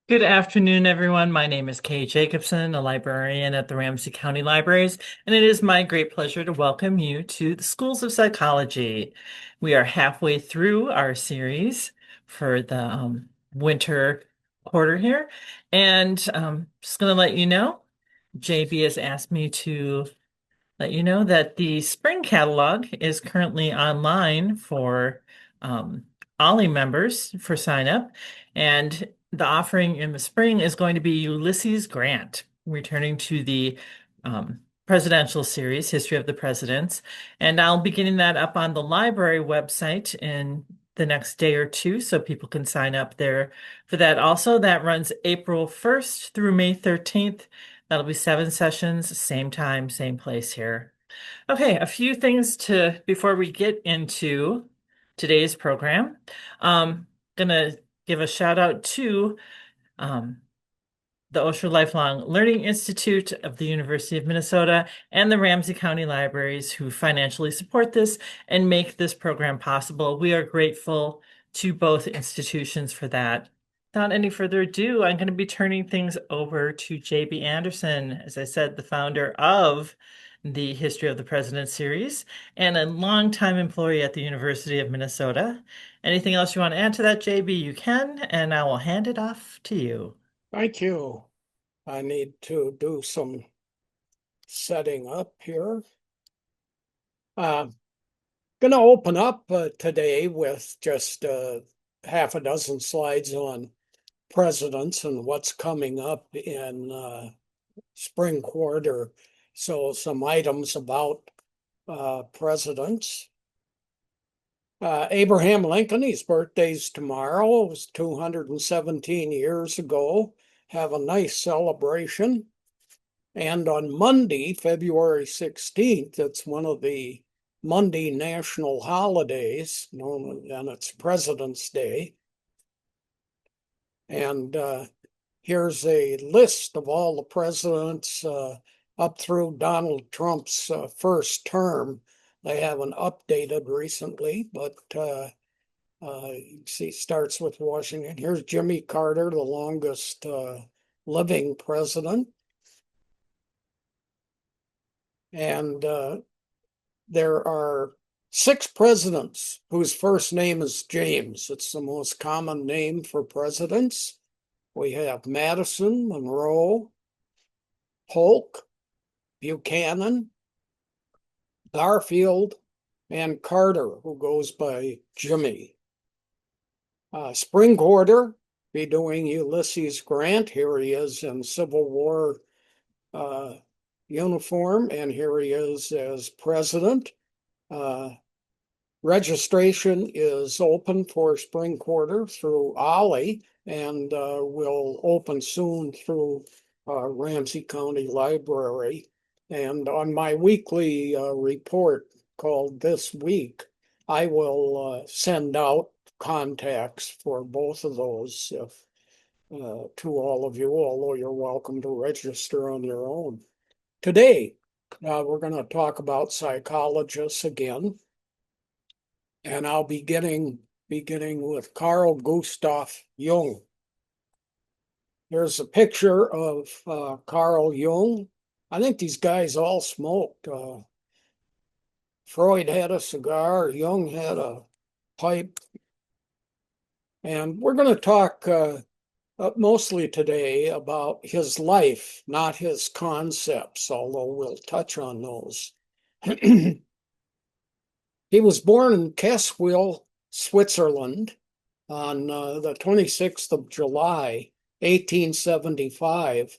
Good afternoon, everyone. My name is Kay Jacobson, a librarian at the Ramsey County Libraries, and it is my great pleasure to welcome you to the Schools of Psychology. We are halfway through our series for the winter quarter here, and just going to let you know, JB has asked me to let you know that the spring catalog is currently online for um, OLLI members for sign up, and the offering in the spring is going to be Ulysses Grant, returning to the presidential series, History of the Presidents. And I'll be getting that up on the library website in the next day or two, so people can sign up there for that. Also, that runs April 1st through May 13th. That'll be 7 sessions, same time, same place here. Okay, a few things to before we get into today's program. Gonna give a shout out to um, the Osher Lifelong Learning Institute of the University of Minnesota and the Ramsey County Libraries who financially support this and make this program possible. We are grateful to both institutions for that. Without any further ado, I'm going to be turning things over to JB Andersen, as I said, the founder of the History of the President series and a longtime employee at the University of Minnesota. Anything else you want to add to that, JB, you can, and I will hand it off to you. Thank you. I need to do some setting up here. Going to open up today with just half a dozen slides on presidents and what's coming up in spring quarter. So some items about presidents. Abraham Lincoln, his birthday's tomorrow. It was 217 years ago. Have a nice celebration. And on Monday, February 16th, it's one of the Monday national holidays, and it's President's Day. And here's a list of all the presidents up through Donald Trump's first term. They haven't updated recently, but you see, starts with Washington. Here's Jimmy Carter, the longest living president. And there are 6 presidents whose first name is James. It's the most common name for presidents. We have Madison, Monroe, Polk, Buchanan, Garfield, and Carter, who goes by Jimmy. Spring quarter, be doing Ulysses Grant. Here he is in Civil War uniform, and here he is as president. Registration is open for spring quarter through OLLI and will open soon through Ramsey County Library. And on my weekly report called This Week, I will send out contacts for both of those to all of you, although you're welcome to register on your own. Today, we're going to talk about psychologists again, and I'll be beginning with Carl Gustav Jung. Here's a picture of Carl Jung. I think these guys all smoked. Freud had a cigar, Jung had a pipe, and we're going to talk mostly today about his life, not his concepts, although we'll touch on those. He was born in Kesswil, Switzerland on the 26th of July, 1875,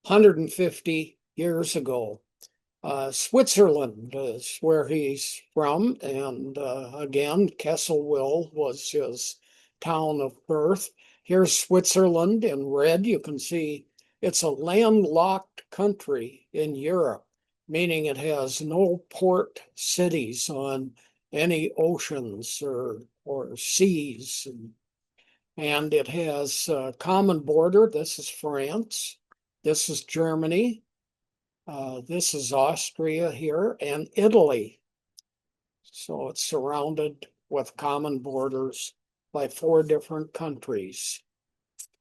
150 years ago. Switzerland is where he's from, and again, Kesswil was his town of birth. Here's Switzerland in red. You can see it's a landlocked country in Europe, meaning it has no port cities on any oceans or seas. And it has a common border. This is France. This is Germany. This is Austria here and Italy. So it's surrounded with common borders by 4 different countries.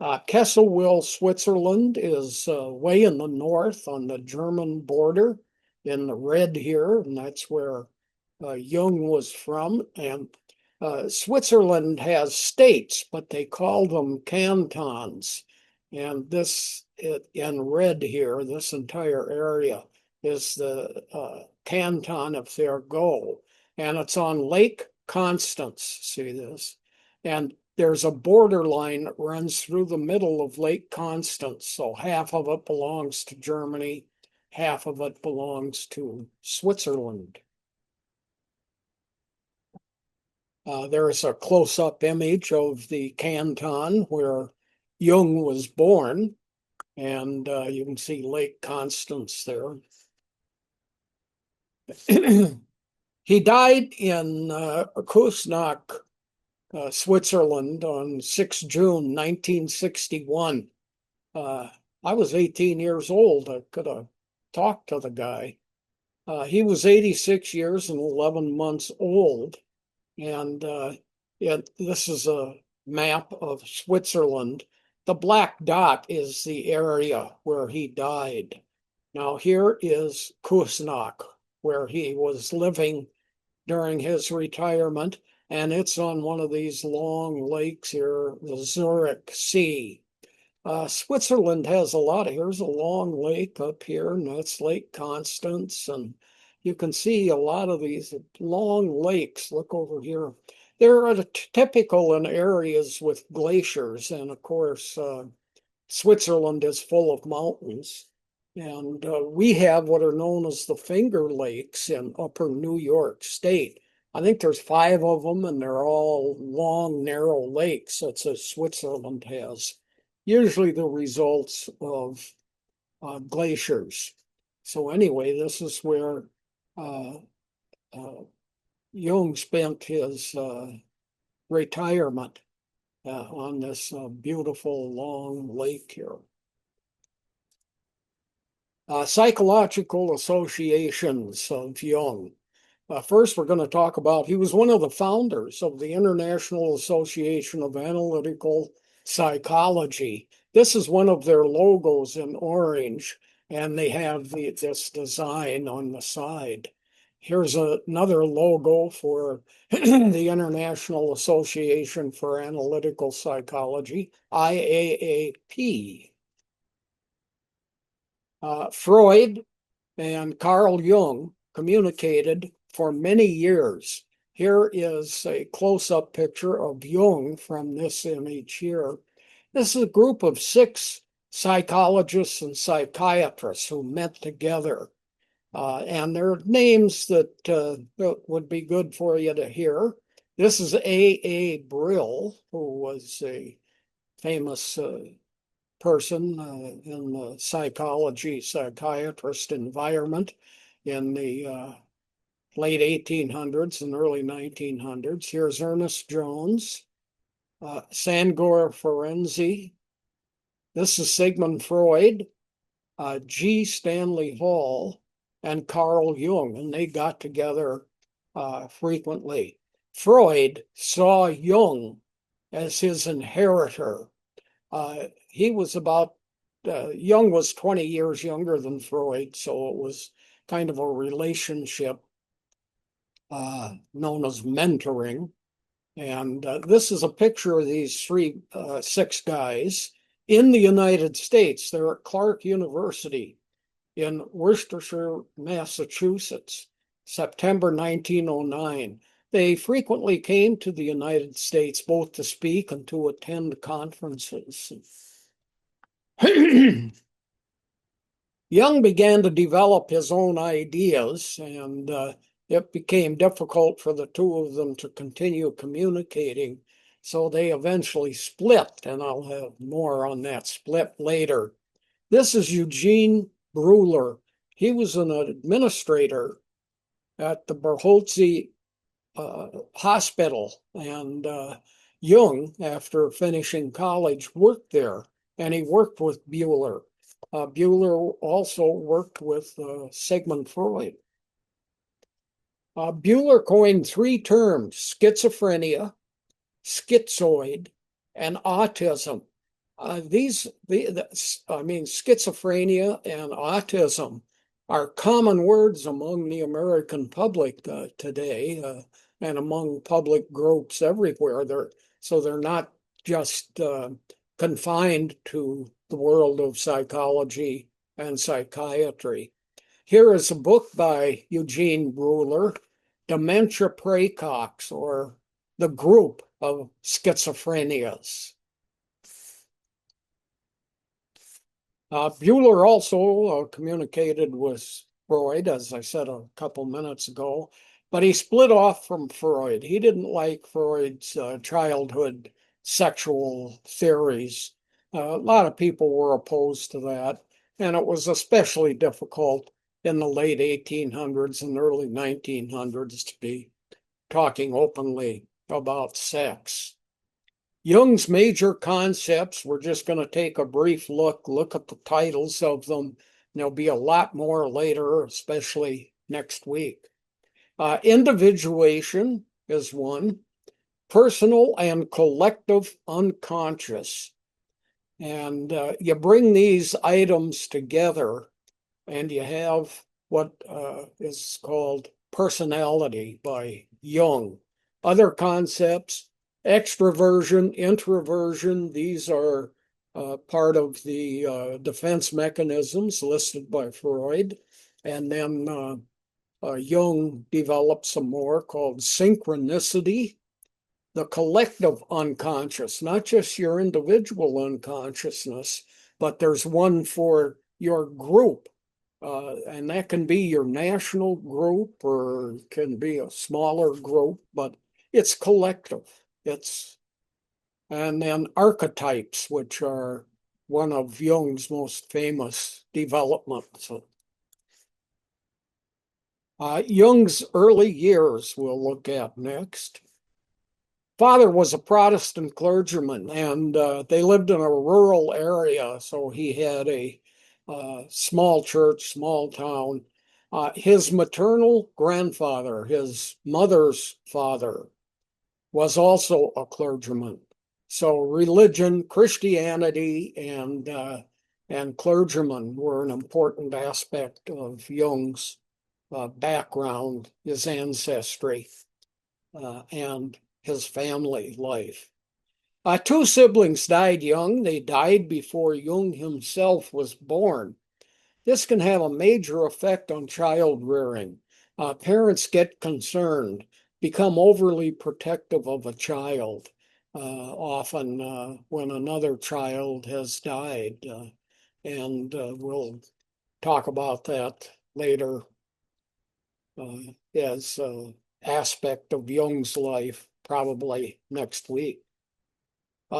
Kesselwil, Switzerland is way in the north on the German border in the red here, and that's where Jung was from. And Switzerland has states, but they call them cantons. And this in red here, this entire area is the canton of Thurgow, and it's on Lake Constance. See this? And there's a borderline that runs through the middle of Lake Constance. So half of it belongs to Germany, half of it belongs to Switzerland. There's a close-up image of the canton where Jung was born, and you can see Lake Constance there. He died in Kuznach, Switzerland on 6 June 1961. I was 18 years old. I could have talked to the guy. He was 86 years and 11 months old. And this is a map of Switzerland. The black dot is the area where he died. Now, here is Kuznach, where he was living during his retirement, and it's on one of these long lakes here, the Zurich Sea. Switzerland has a lot of, here's a long lake up here, and that's Lake Constance, and you can see a lot of these long lakes. Look over here. They're typical in areas with glaciers, and of course, Switzerland is full of mountains. And we have what are known as the Finger Lakes in upper New York State. I think there's 5 of them, and they're all long, narrow lakes, such as Switzerland has, usually the results of glaciers. So anyway, this is where uh, uh, Jung spent his retirement on this beautiful long lake here. Psychological associations of Jung. First, we're going to talk about, he was one of the founders of the International Association of Analytical Psychology. This is one of their logos in orange, and they have this design on the side. Here's another logo for the International Association for Analytical Psychology, IAAP. Freud and Carl Jung communicated for many years. Here is a close-up picture of Jung from this image here. This is a group of 6 psychologists and psychiatrists who met together. And there are names that would be good for you to hear. This is A. Brill, who was a famous person in the psychiatrist environment in the late 1800s and early 1900s. Here's Ernest Jones, Sangor Ferenczi. This is Sigmund Freud, G. Stanley Hall, and Carl Jung, and they got together frequently. Freud saw Jung as his inheritor. He was Jung was 20 years younger than Freud, so it was kind of a relationship known as mentoring. And this is a picture of these 6 guys in the United States. They're at Clark University in Worcestershire, Massachusetts, September 1909. They frequently came to the United States both to speak and to attend conferences. Jung began to develop his own ideas, and it became difficult for the 2 of them to continue communicating. So they eventually split, and I'll have more on that split later. This is Eugene Bruller. He was an administrator at the Berholtzi Hospital, and Jung, after finishing college, worked there, and he worked with Buller. Buller also worked with Sigmund Freud. Buller coined 3 terms: schizophrenia, schizoid, and autism. Schizophrenia and autism are common words among the American public today, and among public groups everywhere. They're not just confined to the world of psychology and psychiatry. Here is a book by Eugene Bruller, Dementia Praecox, or the Group of Schizophrenias. Bueller also communicated with Freud, as I said a couple minutes ago, but he split off from Freud. He didn't like Freud's childhood sexual theories. A lot of people were opposed to that, and it was especially difficult in the late 1800s and early 1900s to be talking openly about sex. Jung's major concepts, we're just going to take a brief look at the titles of them. There'll be a lot more later, especially next week. Individuation is one, personal and collective unconscious. And you bring these items together and you have what is called personality by Jung. Other concepts, extroversion, introversion, these are part of the defense mechanisms listed by Freud. And then Jung developed some more called synchronicity, the collective unconscious, not just your individual unconsciousness, but there's one for your group. And that can be your national group or can be a smaller group, but it's collective. And then archetypes, which are one of Jung's most famous developments. Jung's early years we'll look at next. Father was a Protestant clergyman, and they lived in a rural area, so he had a small church, small town. His maternal grandfather, his mother's father, was also a clergyman. So religion, Christianity, and clergymen were an important aspect of Jung's background, his ancestry, and his family life. Two siblings died young. They died before Jung himself was born. This can have a major effect on child rearing. Parents get concerned, become overly protective of a child, often when another child has died. And we'll talk about that later as an aspect of Jung's life, probably next week.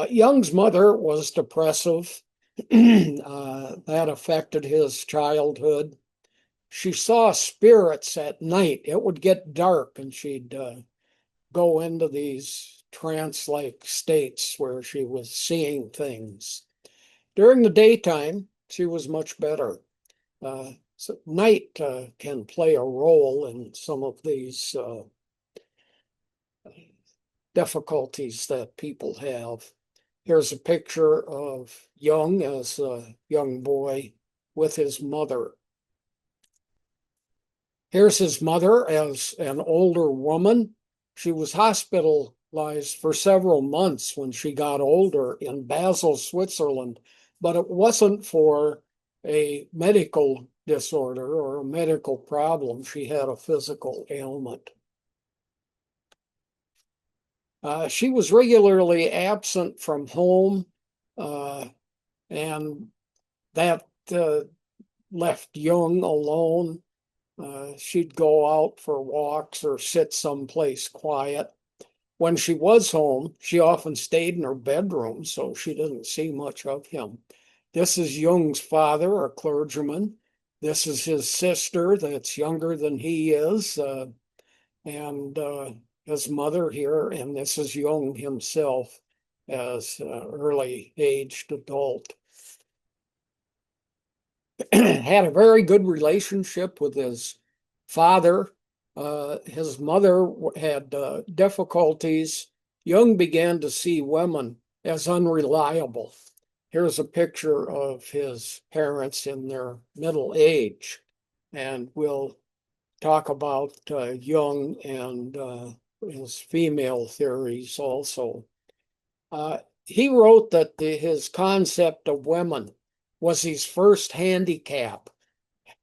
Jung's mother was depressive. That affected his childhood. She saw spirits at night. It would get dark and she'd go into these trance-like states where she was seeing things. During the daytime, she was much better. So night can play a role in some of these difficulties that people have. Here's a picture of Jung as a young boy with his mother. Here's his mother as an older woman. She was hospitalized for several months when she got older in Basel, Switzerland, but it wasn't for a medical disorder or a medical problem. She had a physical ailment. She was regularly absent from home, and that left Jung alone. She'd go out for walks or sit someplace quiet. When she was home, she often stayed in her bedroom, so she didn't see much of him. This is Jung's father, a clergyman. This is his sister that's younger than he is, and his mother here, and this is Jung himself as an early aged adult. Had a very good relationship with his father. His mother had difficulties. Jung began to see women as unreliable. Here's a picture of his parents in their middle age, and we'll talk about Jung and his female theories also. He wrote that his concept of women was his first handicap,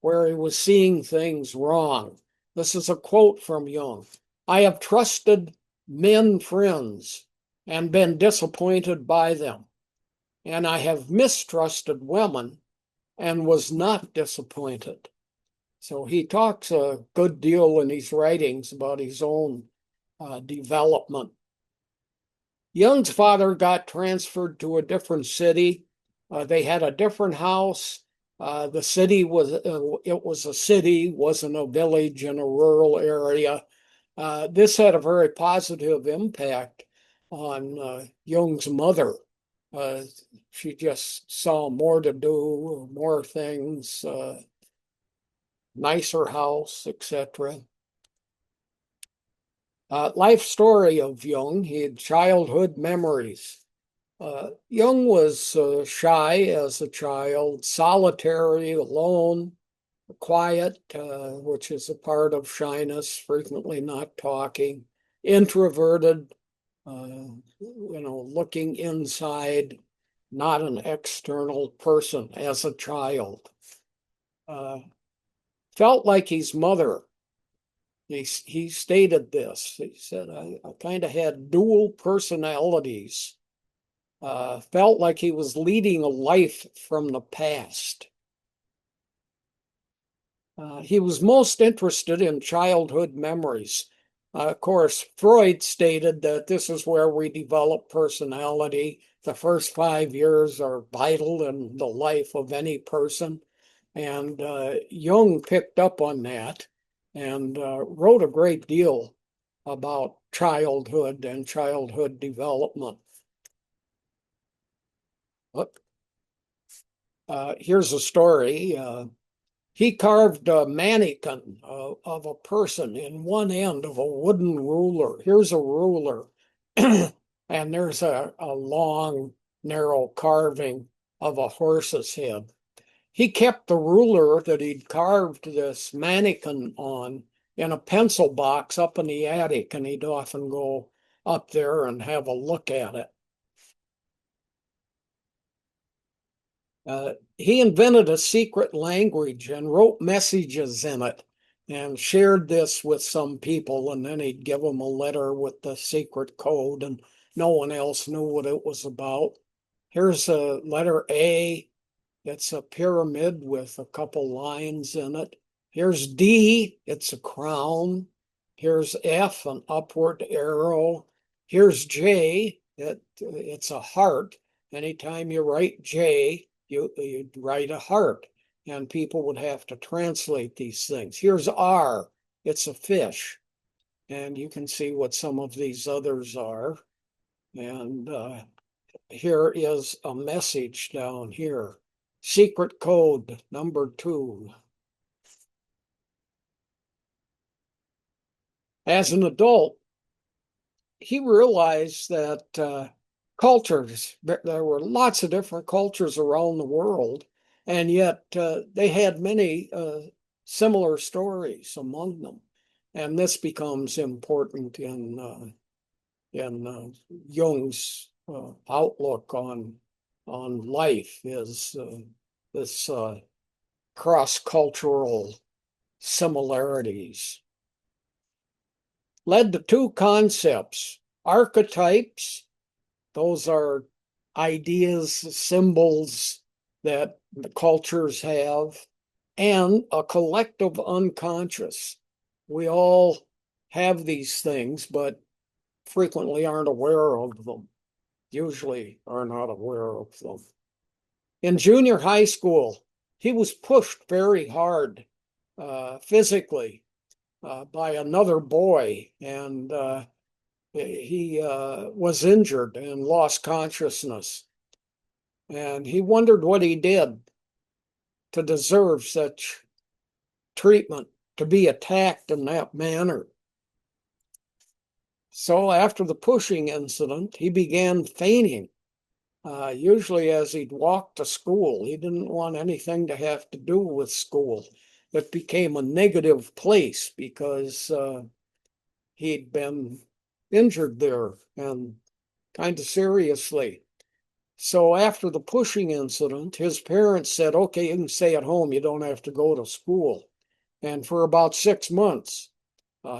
where he was seeing things wrong. This is a quote from Jung. I have trusted men friends and been disappointed by them, and I have mistrusted women and was not disappointed. So he talks a good deal in his writings about his own development. Jung's father got transferred to a different city. They had a different house. The city was it was a city, wasn't a village in a rural area. This had a very positive impact on Jung's mother. Uh, she just saw more to do, more things, nicer house, etc. Life story of Jung. He had childhood memories. Jung was shy as a child, solitary, alone, quiet, which is a part of shyness, frequently not talking, introverted, looking inside, not an external person as a child. Felt like his mother. He stated this. He said, I kind of had dual personalities. Felt like he was leading a life from the past. He was most interested in childhood memories. Of course, Freud stated that this is where we develop personality. The first 5 years are vital in the life of any person. And Jung picked up on that and wrote a great deal about childhood and childhood development. Here's a story. He carved a mannequin of a person in one end of a wooden ruler. Here's a ruler, and there's a long, narrow carving of a horse's head. He kept the ruler that he'd carved this mannequin on in a pencil box up in the attic, and he'd often go up there and have a look at it. He invented a secret language and wrote messages in it and shared this with some people, and then he'd give them a letter with the secret code, and no one else knew what it was about. Here's a letter A. It's a pyramid with a couple lines in it. Here's D. It's a crown. Here's F, an upward arrow. Here's J. It's a heart. Anytime you write J, you'd write a heart, and people would have to translate these things. Here's R. It's a fish. And you can see what some of these others are. And here is a message down here. Secret code number 2. As an adult, he realized that there were lots of different cultures around the world, and yet they had many similar stories among them. And this becomes important in Jung's outlook on life, is this cross-cultural similarities. Led to 2 concepts: archetypes. Those are ideas, symbols that the cultures have, and a collective unconscious. We all have these things, but frequently aren't aware of them, usually are not aware of them. In junior high school, he was pushed very hard physically by another boy, and he was injured and lost consciousness. And he wondered what he did to deserve such treatment, to be attacked in that manner. So after the pushing incident, he began feigning usually as he'd walk to school. He didn't want anything to have to do with school. It became a negative place because he'd been injured there and kind of seriously. So after the pushing incident, his parents said, okay, you can stay at home. You don't have to go to school. And for about 6 months,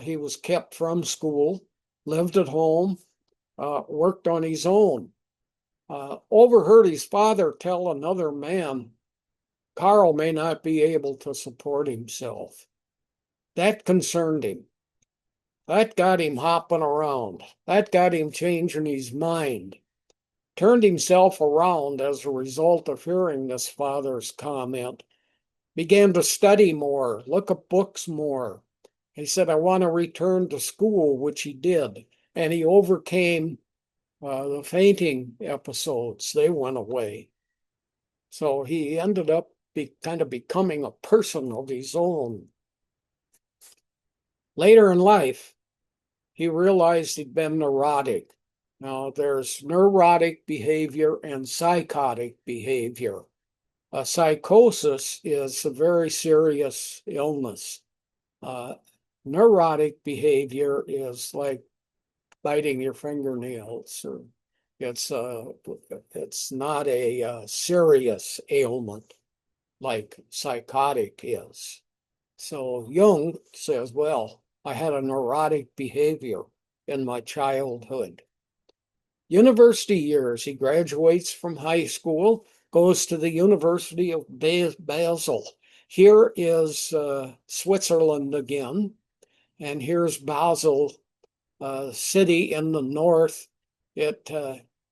he was kept from school, lived at home, worked on his own. Overheard his father tell another man, Carl may not be able to support himself. That concerned him. That got him hopping around. That got him changing his mind. Turned himself around as a result of hearing this father's comment. Began to study more, look at books more. He said, I want to return to school, which he did. And he overcame the fainting episodes. They went away. So he ended up kind of becoming a person of his own. Later in life, he realized he'd been neurotic. Now, there's neurotic behavior and psychotic behavior. A psychosis is a very serious illness. Neurotic behavior is like biting your fingernails, or it's not a serious ailment like psychotic is. So Jung says, well, I had a neurotic behavior in my childhood. University years, he graduates from high school, goes to the University of Basel. Here is Switzerland again, and here's Basel, city in the north. It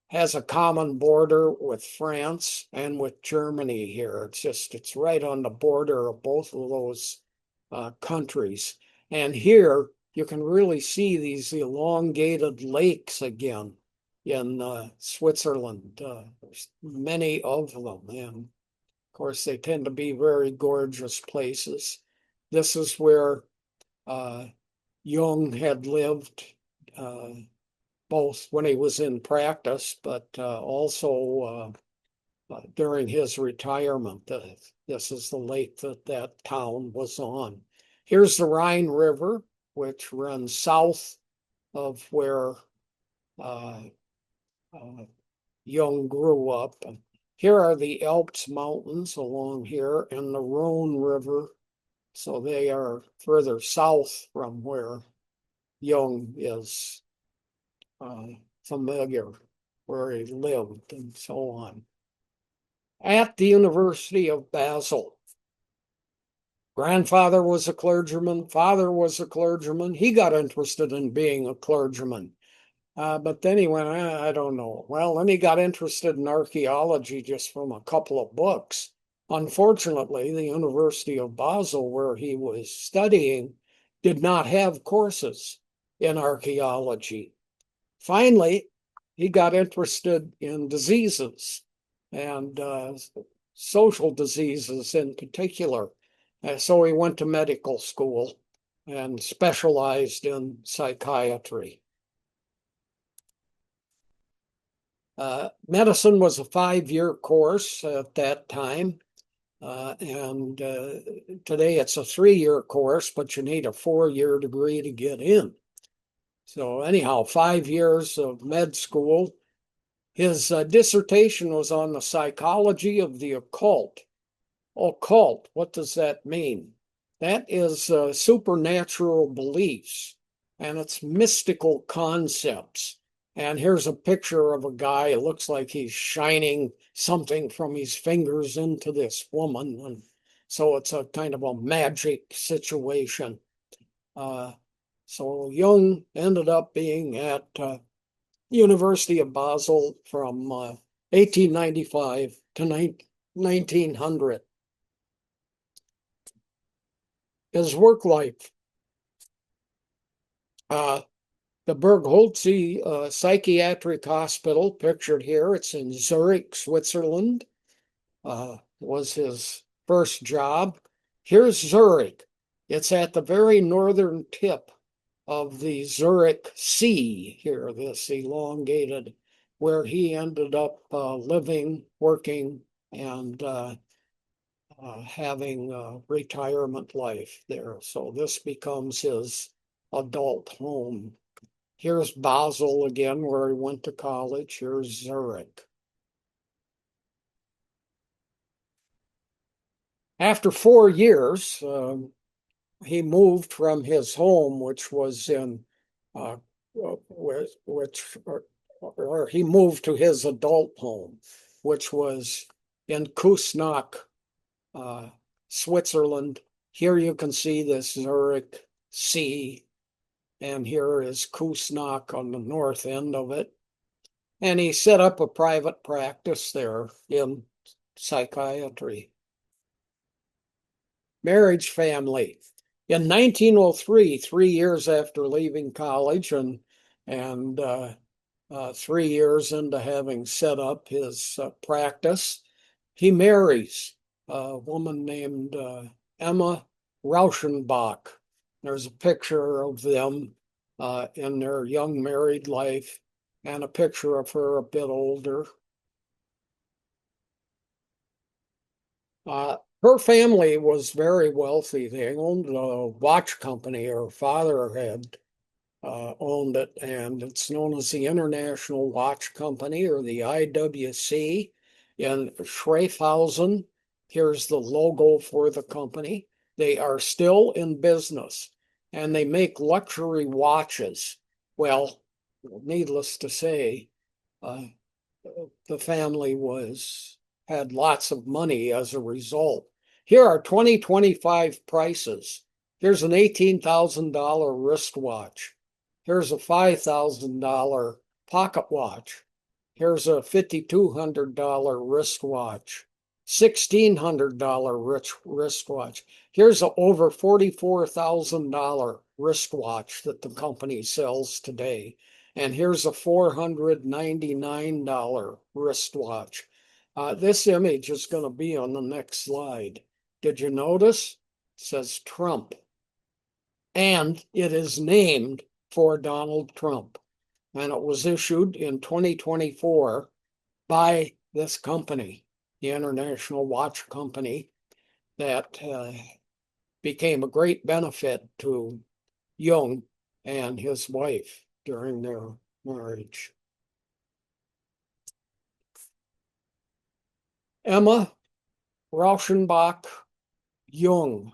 has a common border with France and with Germany here. It's right on the border of both of those countries. And here you can really see these elongated lakes again in Switzerland. There's many of them. And of course, they tend to be very gorgeous places. This is where Jung had lived both when he was in practice, but also during his retirement. This is the lake that town was on. Here's the Rhine River, which runs south of where Jung grew up. Here are the Alps mountains along here and the Rhone River. So they are further south from where Jung is familiar, where he lived and so on. At the University of Basel, grandfather was a clergyman, father was a clergyman. He got interested in being a clergyman. But then he went, I don't know. Well, then he got interested in archaeology just from a couple of books. Unfortunately, the University of Basel, where he was studying, did not have courses in archaeology. Finally, he got interested in diseases and social diseases in particular. So he went to medical school and specialized in psychiatry. Medicine was a 5-year course at that time. And today it's a 3-year course, but you need a 4-year degree to get in. So anyhow, 5 years of med school. His dissertation was on the psychology of the occult. Occult, what does that mean? That is supernatural beliefs, and it's mystical concepts. And here's a picture of a guy. It looks like he's shining something from his fingers into this woman. And so it's a kind of a magic situation. So Jung ended up being at University of Basel from 1895 to 1900. His work life. The Bergholtzi Psychiatric Hospital, pictured here, it's in Zurich, Switzerland, was his first job. Here's Zurich. It's at the very northern tip of the Zurich Sea here, this elongated where he ended up living, working, and having a retirement life there. So this becomes his adult home. Here's Basel again, where he went to college. Here's Zurich. After 4 years, he moved from his home, which was in, uh, or he moved to his adult home, which was in Kussnacht, uh, Switzerland. Here you can see this Zurich Sea, and here is Kussnacht on the north end of it. And he set up a private practice there in psychiatry. Marriage family. In 1903, 3 years after leaving college and 3 years into having set up his practice, he marries a woman named Emma Rauschenbach. There's a picture of them in their young married life and a picture of her a bit older. Her family was very wealthy. They owned a watch company. Her father had owned it, and it's known as the International Watch Company, or the IWC, in Schreifhausen. Here's the logo for the company. They are still in business, and they make luxury watches. Well, needless to say, uh, the family had lots of money as a result. Here are 2025 prices. Here's an $18,000 wristwatch. Here's a $5,000 pocket watch. Here's a $5,200 wristwatch. $1,600 wristwatch. Here's an over $44,000 wristwatch that the company sells today. And here's a $499 wristwatch. This image is going to be on the next slide. Did you notice? It says Trump. And it is named for Donald Trump. And it was issued in 2024 by this company, the International Watch Company, that became a great benefit to Jung and his wife during their marriage. Emma Rauschenbach Jung.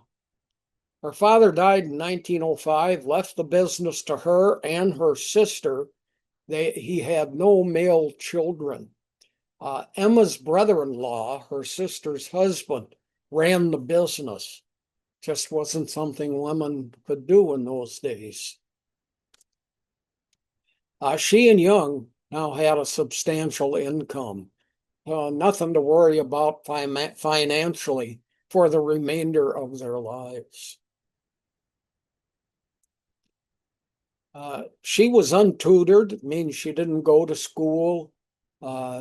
Her father died in 1905, left the business to her and her sister. He had no male children. Emma's brother-in-law, her sister's husband, ran the business. Just wasn't something women could do in those days. She and Jung now had a substantial income. Nothing to worry about financially for the remainder of their lives. She was untutored. It means she didn't go to school.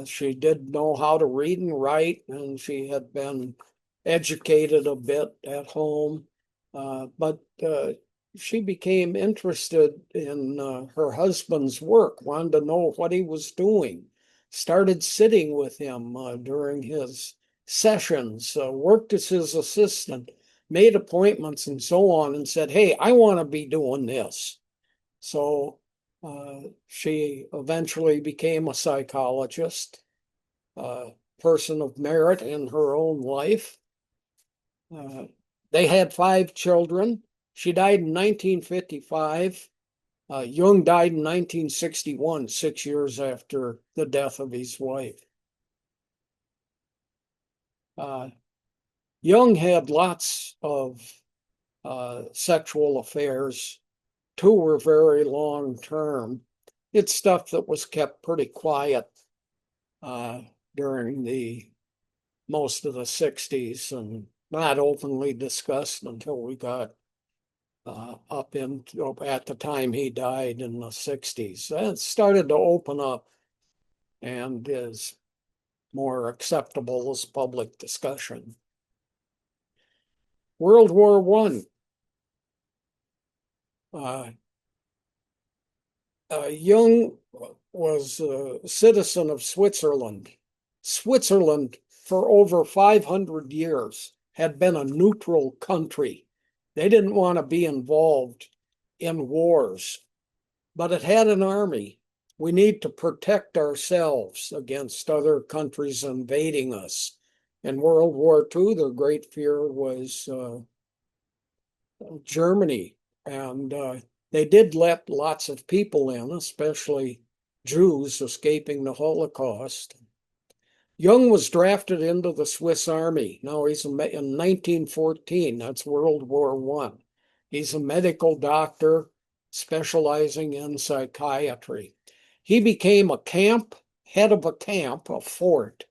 She did know how to read and write, and she had been educated a bit at home. But she became interested in her husband's work, wanted to know what he was doing, started sitting with him during his sessions, worked as his assistant, made appointments and so on, and said, "Hey, I want to be doing this." So she eventually became a psychologist, a person of merit in her own life. They had 5 children. She died in 1955. Jung died in 1961, 6 years after the death of his wife. Jung had lots of sexual affairs. 2 were very long term. It's stuff that was kept pretty quiet during the most of the 60s and not openly discussed until we got up at the time he died in the 60s. It started to open up and is more acceptable as public discussion. World War I. Jung was a citizen of Switzerland. Switzerland, for over 500 years, had been a neutral country. They didn't want to be involved in wars, but it had an army. We need to protect ourselves against other countries invading us. In World War II, their great fear was Germany. And they did let lots of people in, especially Jews escaping the Holocaust. Jung was drafted into the Swiss Army. Now he's in 1914. That's World War One. He's a medical doctor specializing in psychiatry. He became head of a camp, a fort,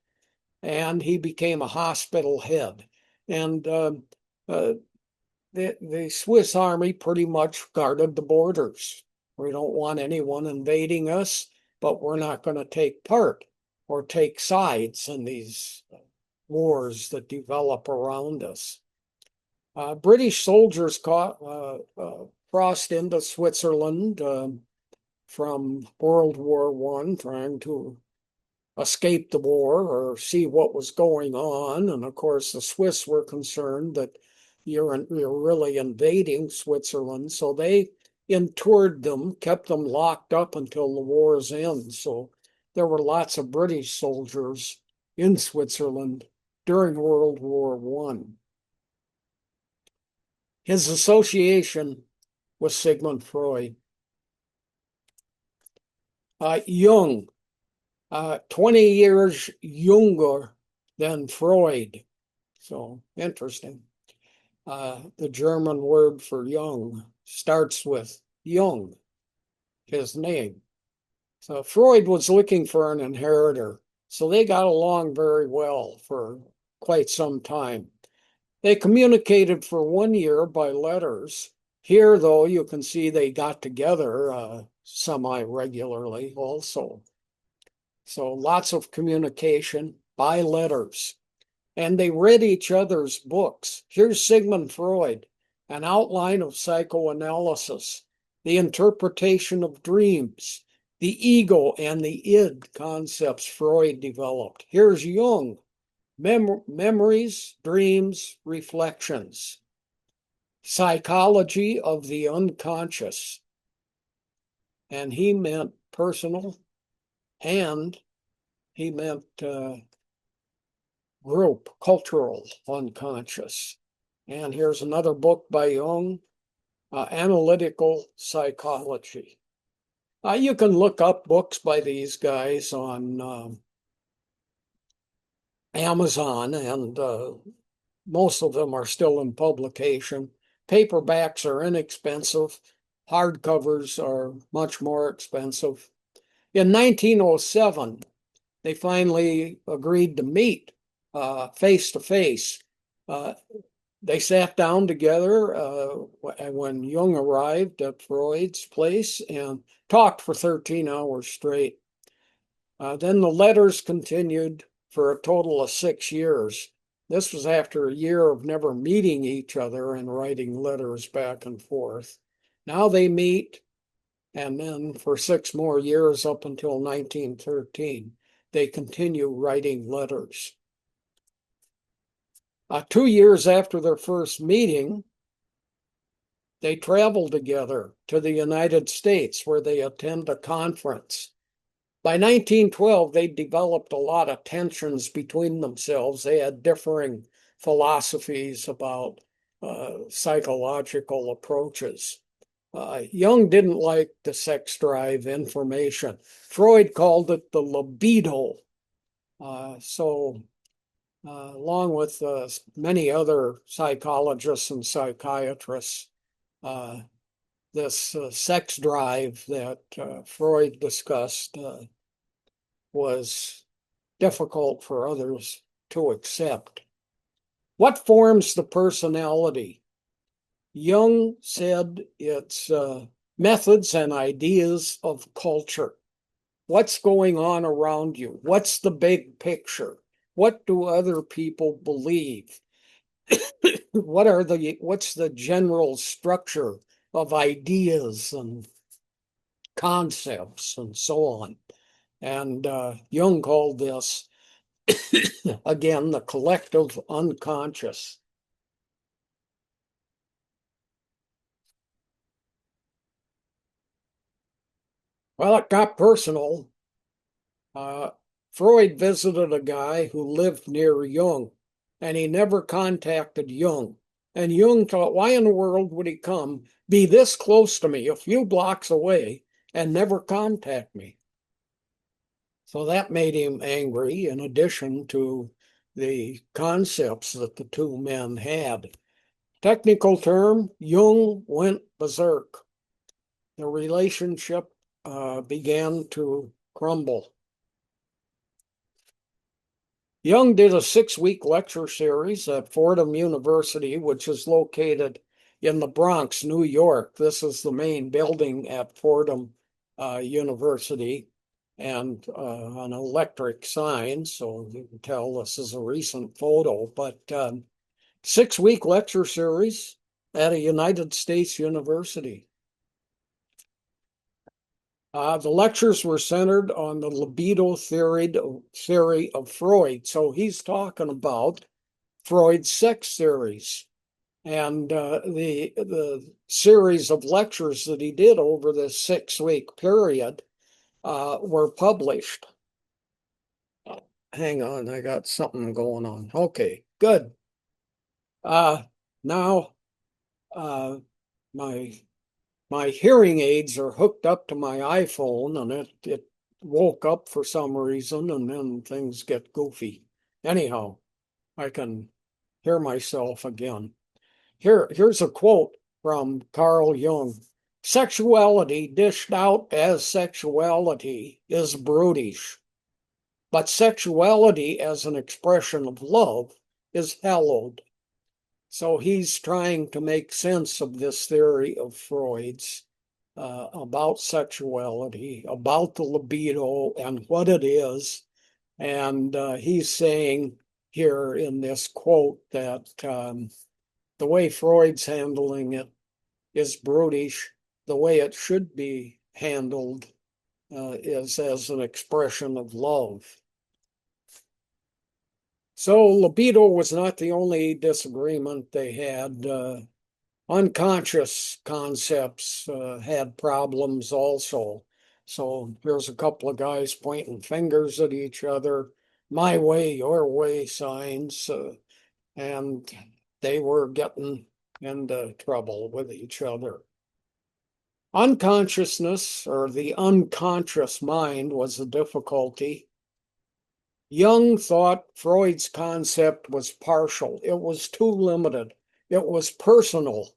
and he became a hospital head. And the Swiss Army pretty much guarded the borders. We don't want anyone invading us, but we're not going to take part or take sides in these wars that develop around us. British soldiers crossed into Switzerland from World War One, trying to escape the war or see what was going on. And of course, the Swiss were concerned that you're really invading Switzerland. So they interned them, kept them locked up until the war's end. So there were lots of British soldiers in Switzerland during World War One. His association with Sigmund Freud. Jung, 20 years younger than Freud. So interesting. The German word for young starts with Jung, his name. So Freud was looking for an inheritor. So they got along very well for quite some time. They communicated for 1 year by letters. Here, though, you can see they got together semi-regularly also. So lots of communication by letters. And they read each other's books. Here's Sigmund Freud, an outline of psychoanalysis, the interpretation of dreams, the ego and the id concepts Freud developed. Here's Jung, memories, dreams, reflections, psychology of the unconscious. And he meant personal, and he meant group, cultural, unconscious. And here's another book by Jung, Analytical Psychology. You can look up books by these guys on Amazon, and most of them are still in publication. Paperbacks are inexpensive. Hardcovers are much more expensive. In 1907, they finally agreed to meet face to face. They sat down together when Jung arrived at Freud's place and talked for 13 hours straight. Then the letters continued for a total of 6 years. This was after a year of never meeting each other and writing letters back and forth. Now they meet, and then for 6 more years up until 1913, they continue writing letters. 2 years after their first meeting, they travel together to the United States where they attend a conference. By 1912, they developed a lot of tensions between themselves. They had differing philosophies about psychological approaches. Jung didn't like the sex drive information. Freud called it the libido. Along with many other psychologists and psychiatrists, this sex drive that Freud discussed was difficult for others to accept. What forms the personality? Jung said it's methods and ideas of culture. What's going on around you? What's the big picture? What do other people believe? What's the general structure of ideas and concepts and so on. And Jung called this, again, the collective unconscious. Well, it got personal. Freud visited a guy who lived near Jung, and he never contacted Jung. And Jung thought, why in the world would he come, be this close to me, a few blocks away, and never contact me? So that made him angry, in addition to the concepts that the two men had. Technical term, Jung went berserk. The relationship began to crumble. Jung did a 6-week lecture series at Fordham University, which is located in the Bronx, New York. This is the main building at Fordham University, and an electric sign, so you can tell this is a recent photo. But 6-week lecture series at a United States university. The lectures were centered on the libido theory of Freud. So he's talking about Freud's sex theories. And the series of lectures that he did over this 6-week period were published. Hang on, I got something going on. Okay, good. Now, my hearing aids are hooked up to my iPhone, and it woke up for some reason, and then things get goofy. Anyhow, I can hear myself again. Here's a quote from Carl Jung. Sexuality dished out as sexuality is brutish, but sexuality as an expression of love is hallowed. So he's trying to make sense of this theory of Freud's about sexuality, about the libido and what it is. And he's saying here in this quote that the way Freud's handling it is brutish. The way it should be handled is as an expression of love. So libido was not the only disagreement they had. Unconscious concepts had problems also. So here's a couple of guys pointing fingers at each other, my way, your way signs, and they were getting into trouble with each other. Unconsciousness, or the unconscious mind, was the difficulty. Jung thought Freud's concept was partial. It was too limited. It was personal,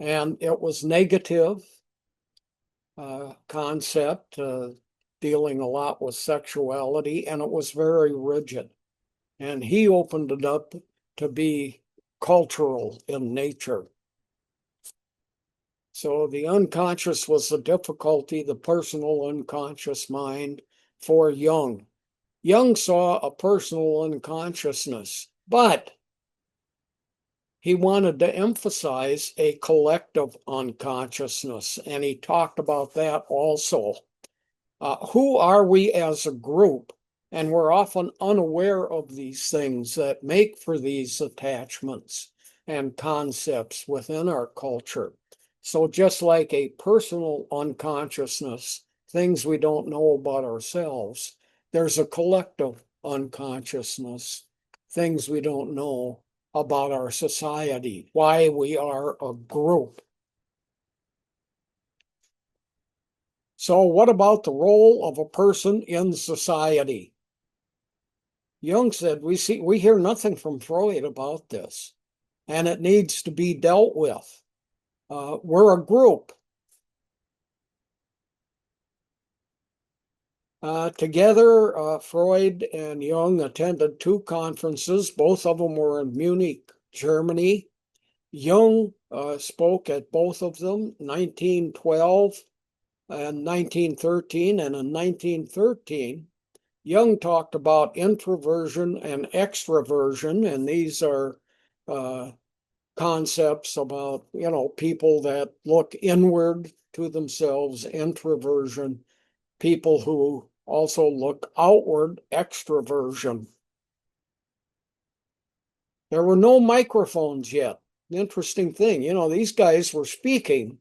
and it was negative concept, dealing a lot with sexuality, and it was very rigid. And he opened it up to be cultural in nature. So the unconscious was the difficulty, the personal unconscious mind for Jung. Jung saw a personal unconsciousness, but he wanted to emphasize a collective unconsciousness, and he talked about that also. Who are we as a group? And we're often unaware of these things that make for these attachments and concepts within our culture. So just like a personal unconsciousness, things we don't know about ourselves, there's a collective unconsciousness, things we don't know about our society, why we are a group. So what about the role of a person in society? Jung said, we hear nothing from Freud about this, and it needs to be dealt with. We're a group. Together, Freud and Jung attended 2 conferences. Both of them were in Munich, Germany. Jung spoke at both of them, 1912 and 1913. And in 1913, Jung talked about introversion and extroversion, and these are concepts about, people that look inward to themselves, introversion, people who also look outward, extroversion. There were no microphones yet. Interesting thing, these guys were speaking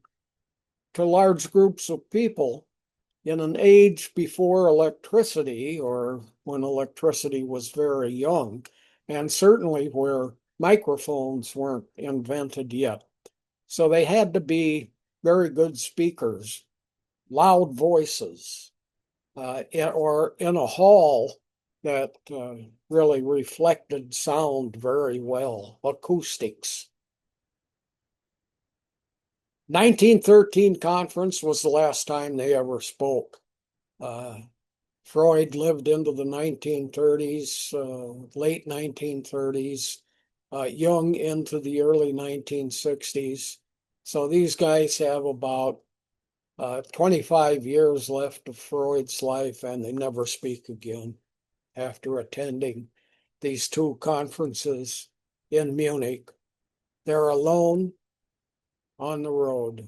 to large groups of people in an age before electricity, or when electricity was very young, and certainly where microphones weren't invented yet. So they had to be very good speakers, loud voices, or in a hall that really reflected sound very well, acoustics. 1913 conference was the last time they ever spoke. Freud lived into the 1930s, late 1930s, Jung into the early 1960s. So these guys have about 25 years left of Freud's life, and they never speak again after attending these two conferences in Munich. They're alone on the road.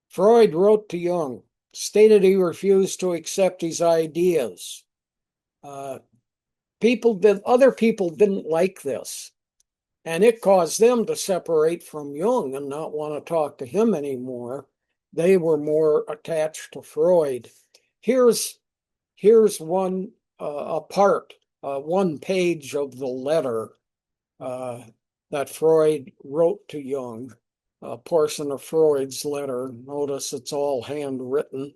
Freud wrote to Jung, stated he refused to accept his ideas. Other people didn't like this, and it caused them to separate from Jung and not want to talk to him anymore. They were more attached to Freud. Here's one one page of the letter that Freud wrote to Jung. A portion of Freud's letter. Notice it's all handwritten,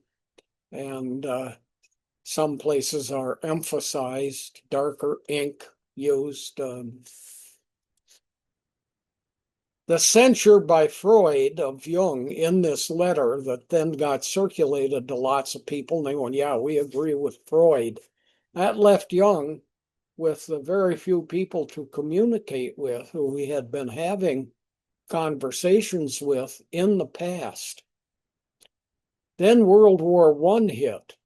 and some places are emphasized, darker ink used. The censure by Freud of Jung in this letter that then got circulated to lots of people, and they went, yeah, we agree with Freud. That left Jung with the very few people to communicate with who he had been having conversations with in the past. Then World War I hit.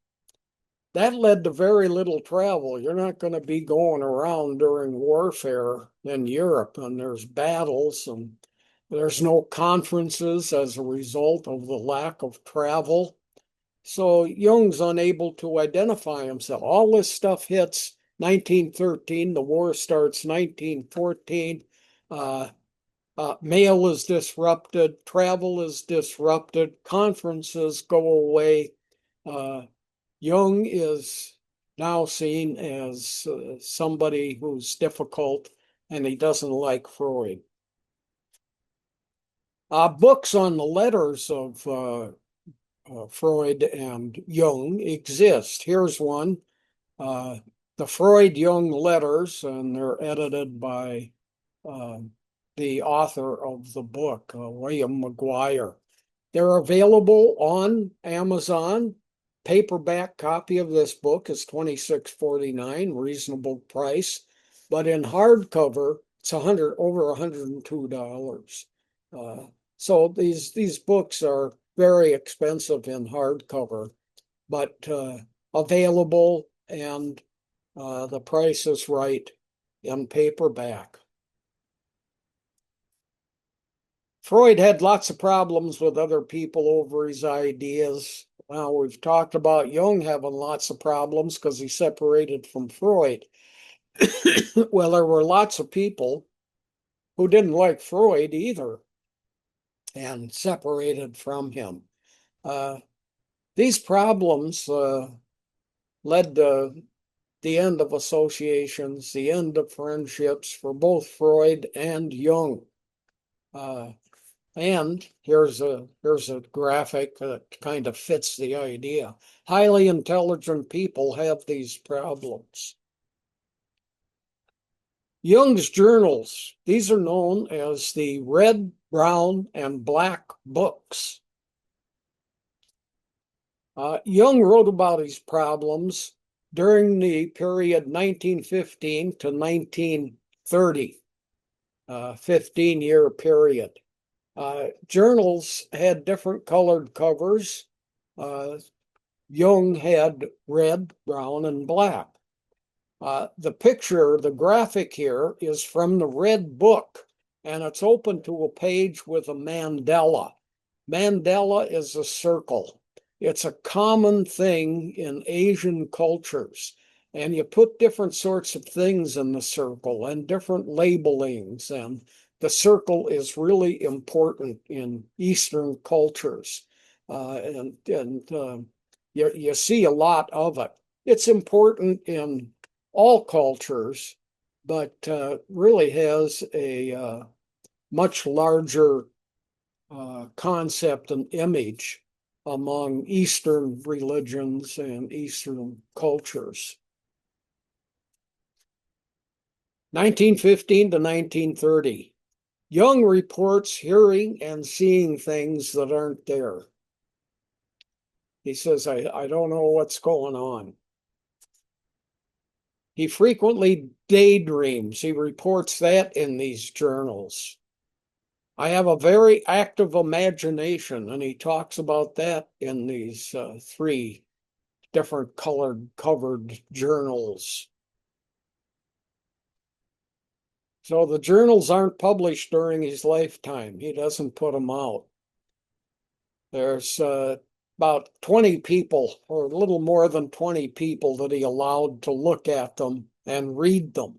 That led to very little travel. You're not going to be going around during warfare in Europe, and there's battles, and there's no conferences as a result of the lack of travel. So Jung's unable to identify himself. All this stuff hits 1913. The war starts 1914. Mail is disrupted, travel is disrupted, conferences go away. Jung is now seen as somebody who's difficult, and he doesn't like Freud. Books on the letters of Freud and Jung exist. Here's one, the Freud-Jung letters, and they're edited by the author of the book, William McGuire. They're available on Amazon. Paperback copy of this book is $26.49, reasonable price, but in hardcover, it's over $102. So these books are very expensive in hardcover, but available, and the price is right in paperback. Freud had lots of problems with other people over his ideas. Now, we've talked about Jung having lots of problems because he separated from Freud. Well, there were lots of people who didn't like Freud either and separated from him. These problems led to the end of associations, the end of friendships for both Freud and Jung. And here's a graphic that kind of fits the idea. Highly intelligent people have these problems. Jung's journals, these are known as the red, brown, and black books. Jung wrote about his problems during the period 1915 to 1930, 15-year period. Journals had different colored covers. Jung had red, brown, and black. The picture, the graphic here is from the Red Book, and it's open to a page with a mandala. Mandala is a circle. It's a common thing in Asian cultures. And you put different sorts of things in the circle and different labelings. And the circle is really important in Eastern cultures. You see a lot of it. It's important in all cultures, but really has a much larger concept and image among Eastern religions and Eastern cultures. 1915 to 1930. Jung reports hearing and seeing things that aren't there. He says, I don't know what's going on. He frequently daydreams. He reports that in these journals. I have a very active imagination, and he talks about that in these three different covered journals. So the journals aren't published during his lifetime. He doesn't put them out. There's about 20 people, or a little more than 20 people, that he allowed to look at them and read them.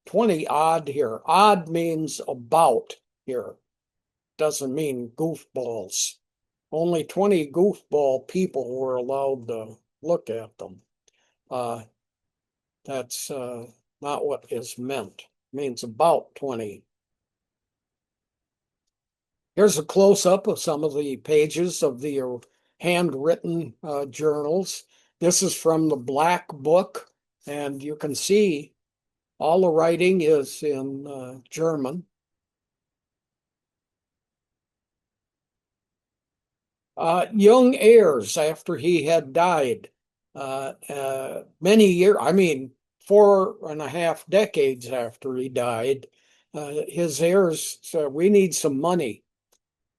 20 odd here. Odd means about here. Doesn't mean goofballs. Only 20 goofball people were allowed to look at them. That's not what is meant. It means about 20. Here's a close-up of some of the pages of the handwritten journals. This is from the Black Book, and you can see all the writing is in German. Jung heirs after he had died many years, 4.5 decades after he died, his heirs said, we need some money.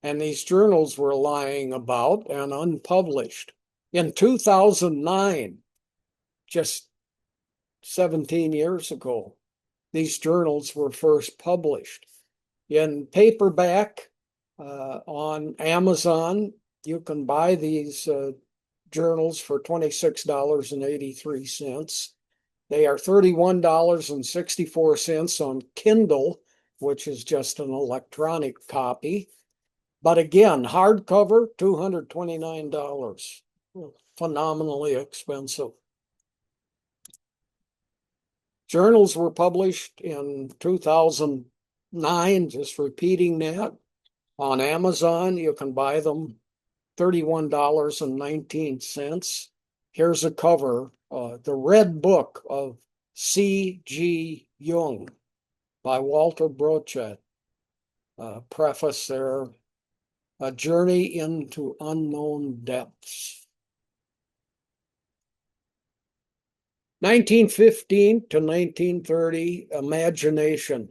And these journals were lying about and unpublished. In 2009, just 17 years ago, these journals were first published. In paperback on Amazon, you can buy these journals for $26.83. They are $31.64 on Kindle, which is just an electronic copy. But again, hardcover, $229. Phenomenally expensive. Journals were published in 2009, just repeating that. On Amazon, you can buy them $31.19. Here's a cover, The Red Book of C.G. Jung by Walter Brochet. Preface there, A Journey into Unknown Depths. 1915 to 1930, imagination.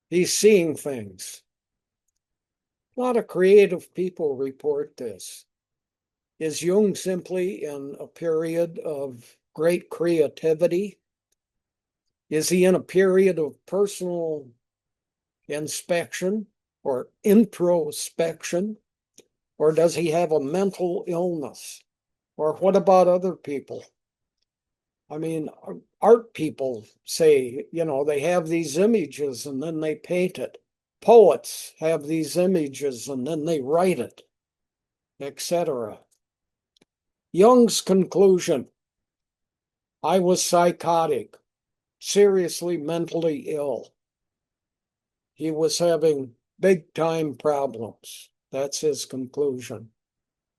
He's seeing things. A lot of creative people report this. Is Jung simply in a period of great creativity? Is he in a period of personal inspection or introspection? Or does he have a mental illness? Or what about other people? I mean, art people say, they have these images and then they paint it. Poets have these images and then they write it, etc. Jung's conclusion: I was psychotic, seriously mentally ill. He was having big time problems. That's his conclusion.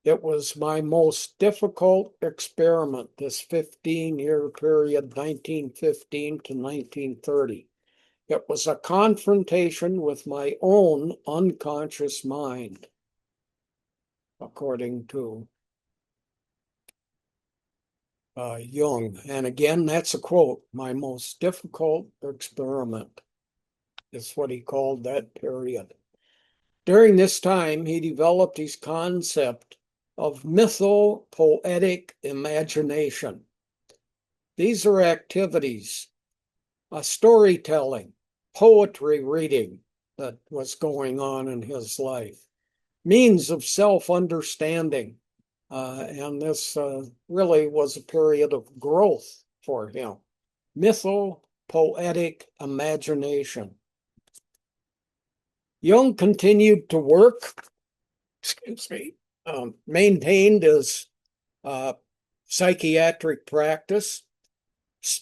It was my most difficult experiment, this 15-year period, 1915 to 1930. It was a confrontation with my own unconscious mind, according to Jung. And again, that's a quote, my most difficult experiment is what he called that period. During this time, he developed his concept of mythopoetic imagination. These are activities, storytelling, poetry reading that was going on in his life, means of self-understanding. And this really was a period of growth for him. Mythopoetic imagination. Jung continued to work, maintained his uh, psychiatric practice,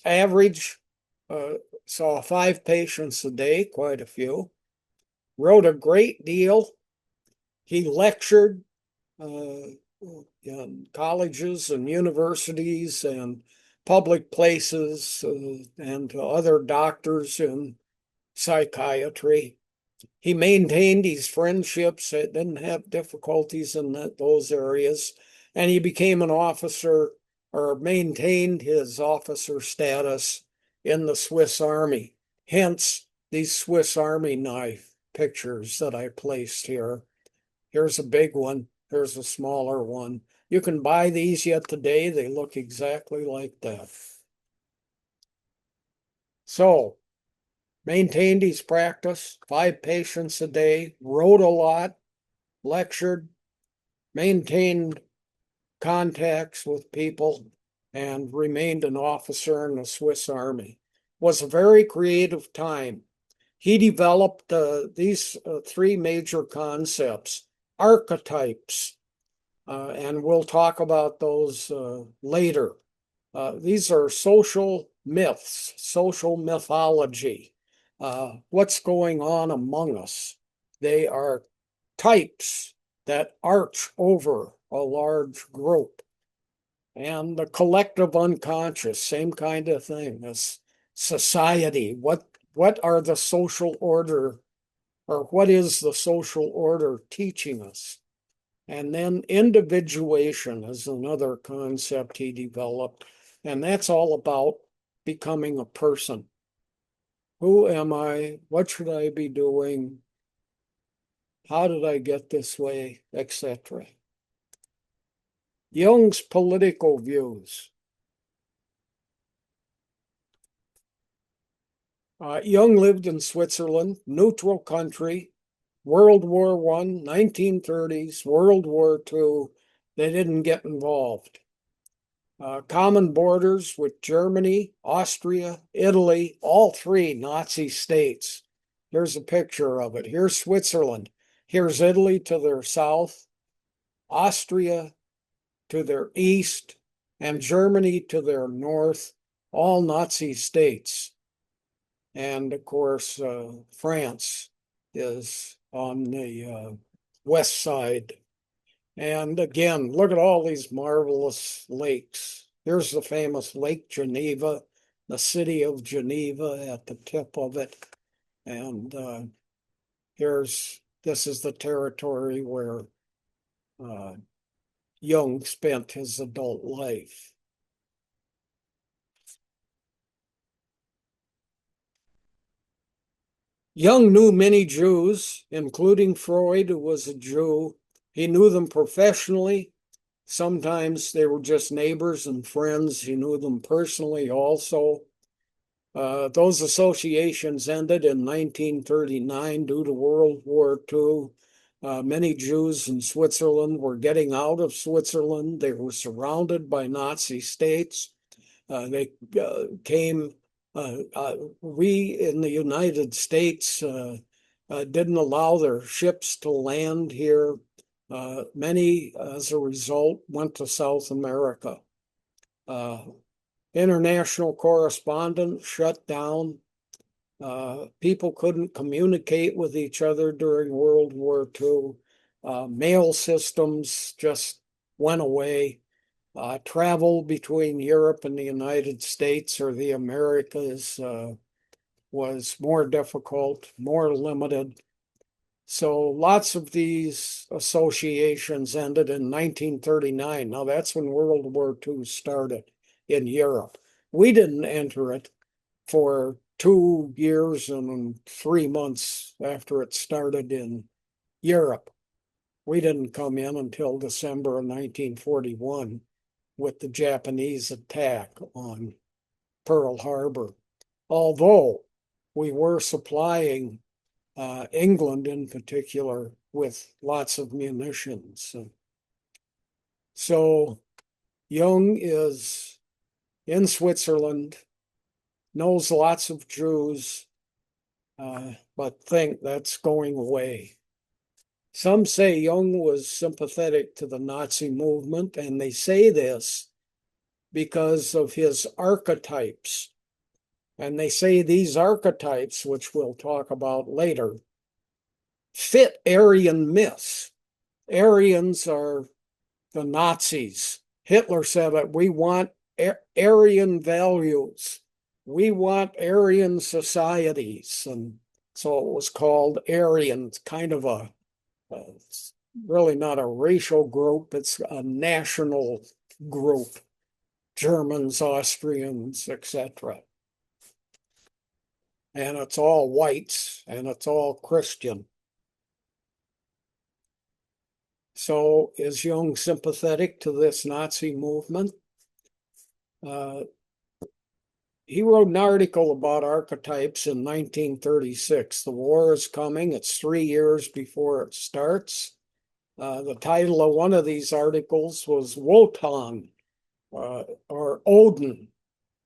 average, saw 5 patients a day, quite a few, wrote a great deal. He lectured in colleges and universities and public places and to other doctors in psychiatry. He maintained these friendships, didn't have difficulties in those areas, and he became an officer or maintained his officer status in the Swiss Army. Hence, these Swiss Army knife pictures that I placed here. Here's a big one. Here's a smaller one. You can buy these yet today. They look exactly like that. So, maintained his practice, 5 patients a day, wrote a lot, lectured, maintained contacts with people, and remained an officer in the Swiss Army. Was a very creative time. He developed these 3 major concepts, archetypes, and we'll talk about those later. These are social myths, social mythology. What's going on among us? They are types that arch over a large group. And the collective unconscious, same kind of thing as society. What are the social order, or what is the social order teaching us? And then individuation is another concept he developed. And that's all about becoming a person. Who am I? What should I be doing? How did I get this way? Etc. Jung's political views. Jung lived in Switzerland, neutral country, World War I, 1930s, World War II. They didn't get involved. Common borders with Germany, Austria, Italy, all 3 Nazi states. Here's a picture of it. Here's Switzerland. Here's Italy to their south, Austria to their east, and Germany to their north, all Nazi states. And of course, France is on the west side. And again, look at all these marvelous lakes. Here's the famous Lake Geneva, the city of Geneva at the tip of it. And this is the territory where Jung spent his adult life. Jung knew many Jews, including Freud, who was a Jew. He knew them professionally. Sometimes they were just neighbors and friends. He knew them personally also. Those associations ended in 1939 due to World War II. Many Jews in Switzerland were getting out of Switzerland. They were surrounded by Nazi states. They came, we in the United States didn't allow their ships to land here. Many, as a result, went to South America. International correspondence shut down. People couldn't communicate with each other during World War II. Mail systems just went away. Travel between Europe and the United States or the Americas was more difficult, more limited. So lots of these associations ended in 1939. Now that's when World War II started in Europe. We didn't enter it for 2 years and 3 months after it started in Europe. We didn't come in until December of 1941 with the Japanese attack on Pearl Harbor, although we were supplying England in particular with lots of munitions. So Jung is in Switzerland, knows lots of Jews, but think that's going away. Some say Jung was sympathetic to the Nazi movement, and they say this because of his archetypes. And they say these archetypes, which we'll talk about later, fit Aryan myths. Aryans are the Nazis. Hitler said that we want Aryan values. We want Aryan societies. And so it was called Aryan, kind of it's really not a racial group, it's a national group. Germans, Austrians, etc. And it's all whites and it's all Christian. So is Jung sympathetic to this Nazi movement? He wrote an article about archetypes in 1936. The war is coming. It's 3 years before it starts. The title of one of these articles was Wotan, or Odin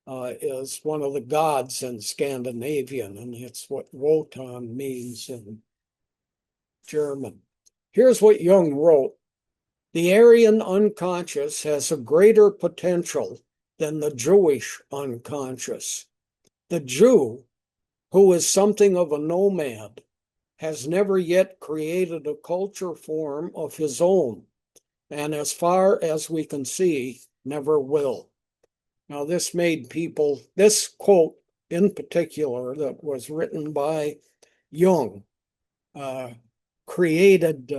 is one of the gods in Scandinavian, and it's what Wotan means in German. Here's what Jung wrote. The Aryan unconscious has a greater potential than the Jewish unconscious. The Jew, who is something of a nomad, has never yet created a culture form of his own, and as far as we can see, never will. Now, this made people, this quote in particular that was written by Jung, created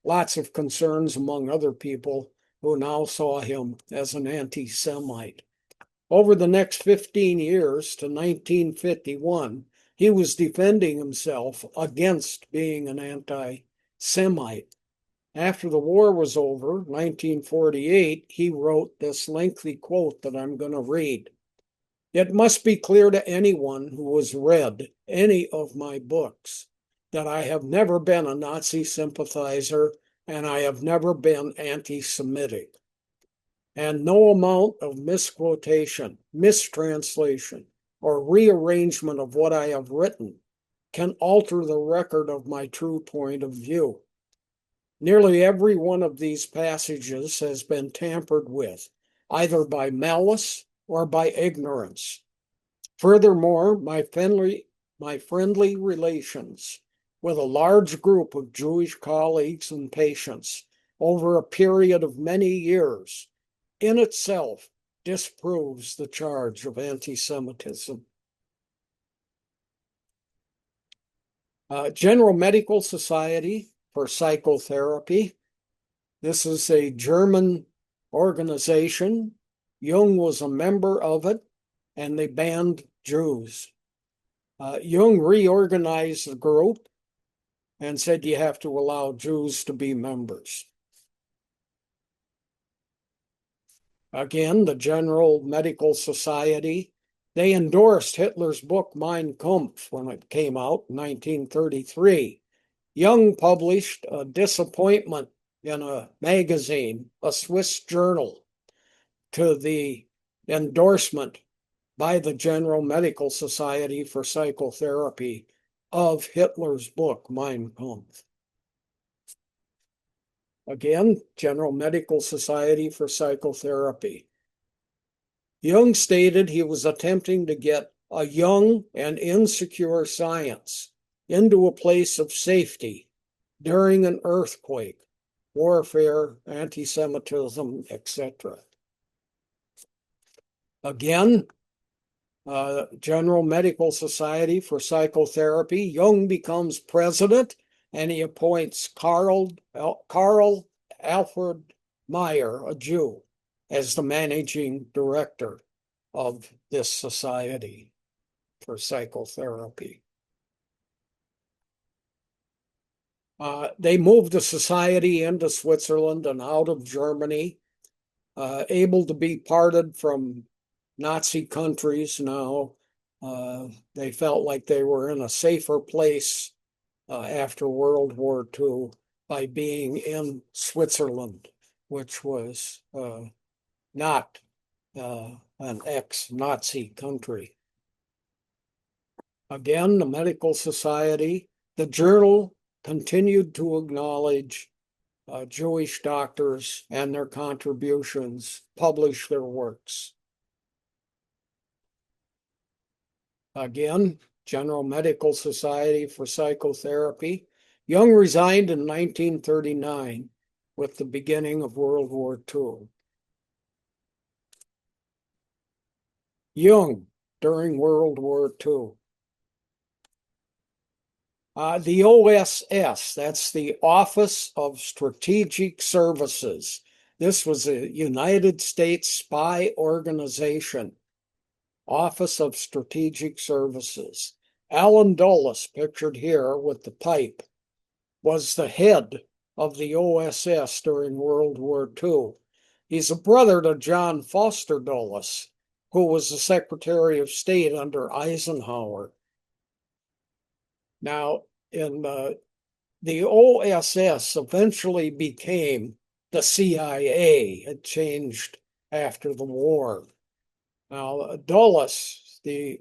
lots of concerns among other people who now saw him as an anti-Semite. Over the next 15 years to 1951, he was defending himself against being an anti-Semite. After the war was over, 1948, he wrote this lengthy quote that I'm going to read. It must be clear to anyone who has read any of my books that I have never been a Nazi sympathizer and I have never been anti-Semitic. And no amount of misquotation, mistranslation, or rearrangement of what I have written can alter the record of my true point of view. Nearly every one of these passages has been tampered with, either by malice or by ignorance. Furthermore, my friendly relations with a large group of Jewish colleagues and patients over a period of many years in itself disproves the charge of anti-Semitism. General Medical Society for Psychotherapy. This is a German organization. Jung was a member of it, and they banned Jews. Jung reorganized the group and said you have to allow Jews to be members. Again, the General Medical Society, they endorsed Hitler's book Mein Kampf when it came out in 1933. Jung published a disappointment in a magazine, a Swiss journal, to the endorsement by the General Medical Society for Psychotherapy of Hitler's book, Mein Kampf. Again, General Medical Society for Psychotherapy. Jung stated he was attempting to get a young and insecure science into a place of safety during an earthquake, warfare, anti-Semitism, etc. Again, General Medical Society for Psychotherapy, Jung becomes president and he appoints Karl Alfred Meyer, a Jew, as the managing director of this society for psychotherapy. They moved the society into Switzerland and out of Germany, able to be parted from Nazi countries now. They felt like they were in a safer place after World War II by being in Switzerland, which was not an ex-Nazi country. Again, the medical society, the journal continued to acknowledge Jewish doctors and their contributions, publish their works. Again, General Medical Society for Psychotherapy. Jung resigned in 1939 with the beginning of World War II. Jung during World War II. The OSS, that's the Office of Strategic Services. This was a United States spy organization. Office of Strategic Services. Allen Dulles, pictured here with the pipe, was the head of the OSS during World War II. He's a brother to John Foster Dulles, who was the Secretary of State under Eisenhower. Now, in the OSS eventually became the CIA. It changed after the war. Now, Dulles, the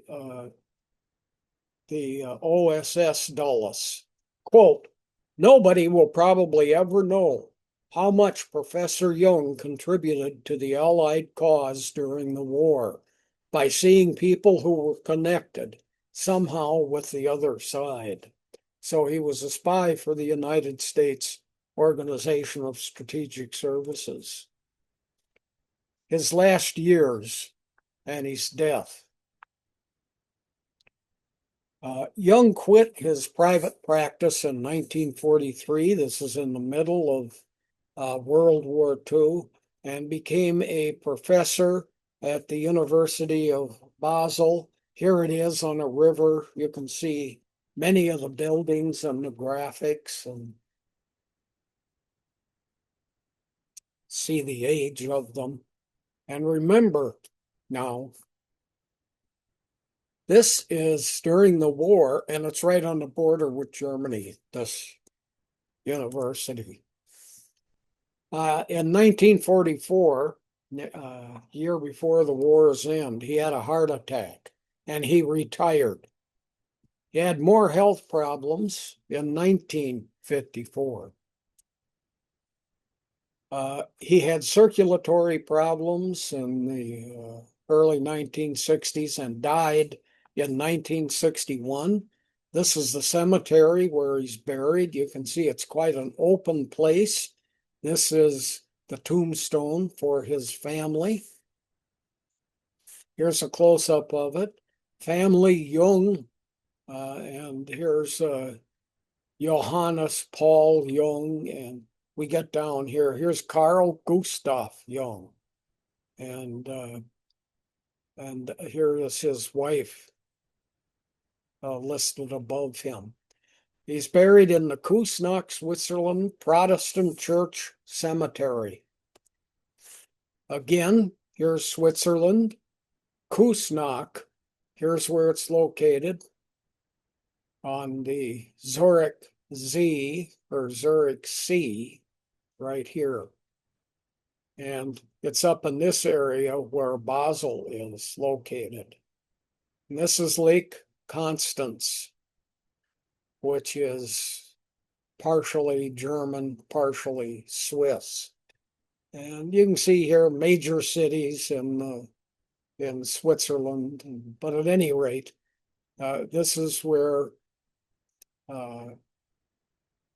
OSS Dulles, quote, "Nobody will probably ever know how much Professor Jung contributed to the Allied cause during the war by seeing people who were connected somehow with the other side." So he was a spy for the United States Organization of Strategic Services. His last years and his death. Jung quit his private practice in 1943. This is in the middle of World War II, and became a professor at the University of Basel. Here it is on a river. You can see many of the buildings and the graphics and see the age of them. And remember now, this is during the war, and it's right on the border with Germany, this university. In 1944, year before the war's end, he had a heart attack and he retired. He had more health problems in 1954. He had circulatory problems in the early 1960s and died in 1961. This is the cemetery where he's buried. You can see it's quite an open place. This is the tombstone for his family. Here's a close-up of it. Family Jung, and here's Johannes Paul Jung, and we get down here. Here's Carl Gustav Jung, and here is his wife listed above him. He's buried in the Kussnacht, Switzerland Protestant Church Cemetery. Again, here's Switzerland, Kussnacht. Here's where it's located on the Zurich Z or Zurich Sea, right here. And it's up in this area where Basel is located. And this is Lake Constance, which is partially German, partially Swiss. And you can see here major cities in Switzerland. But at any rate, this is where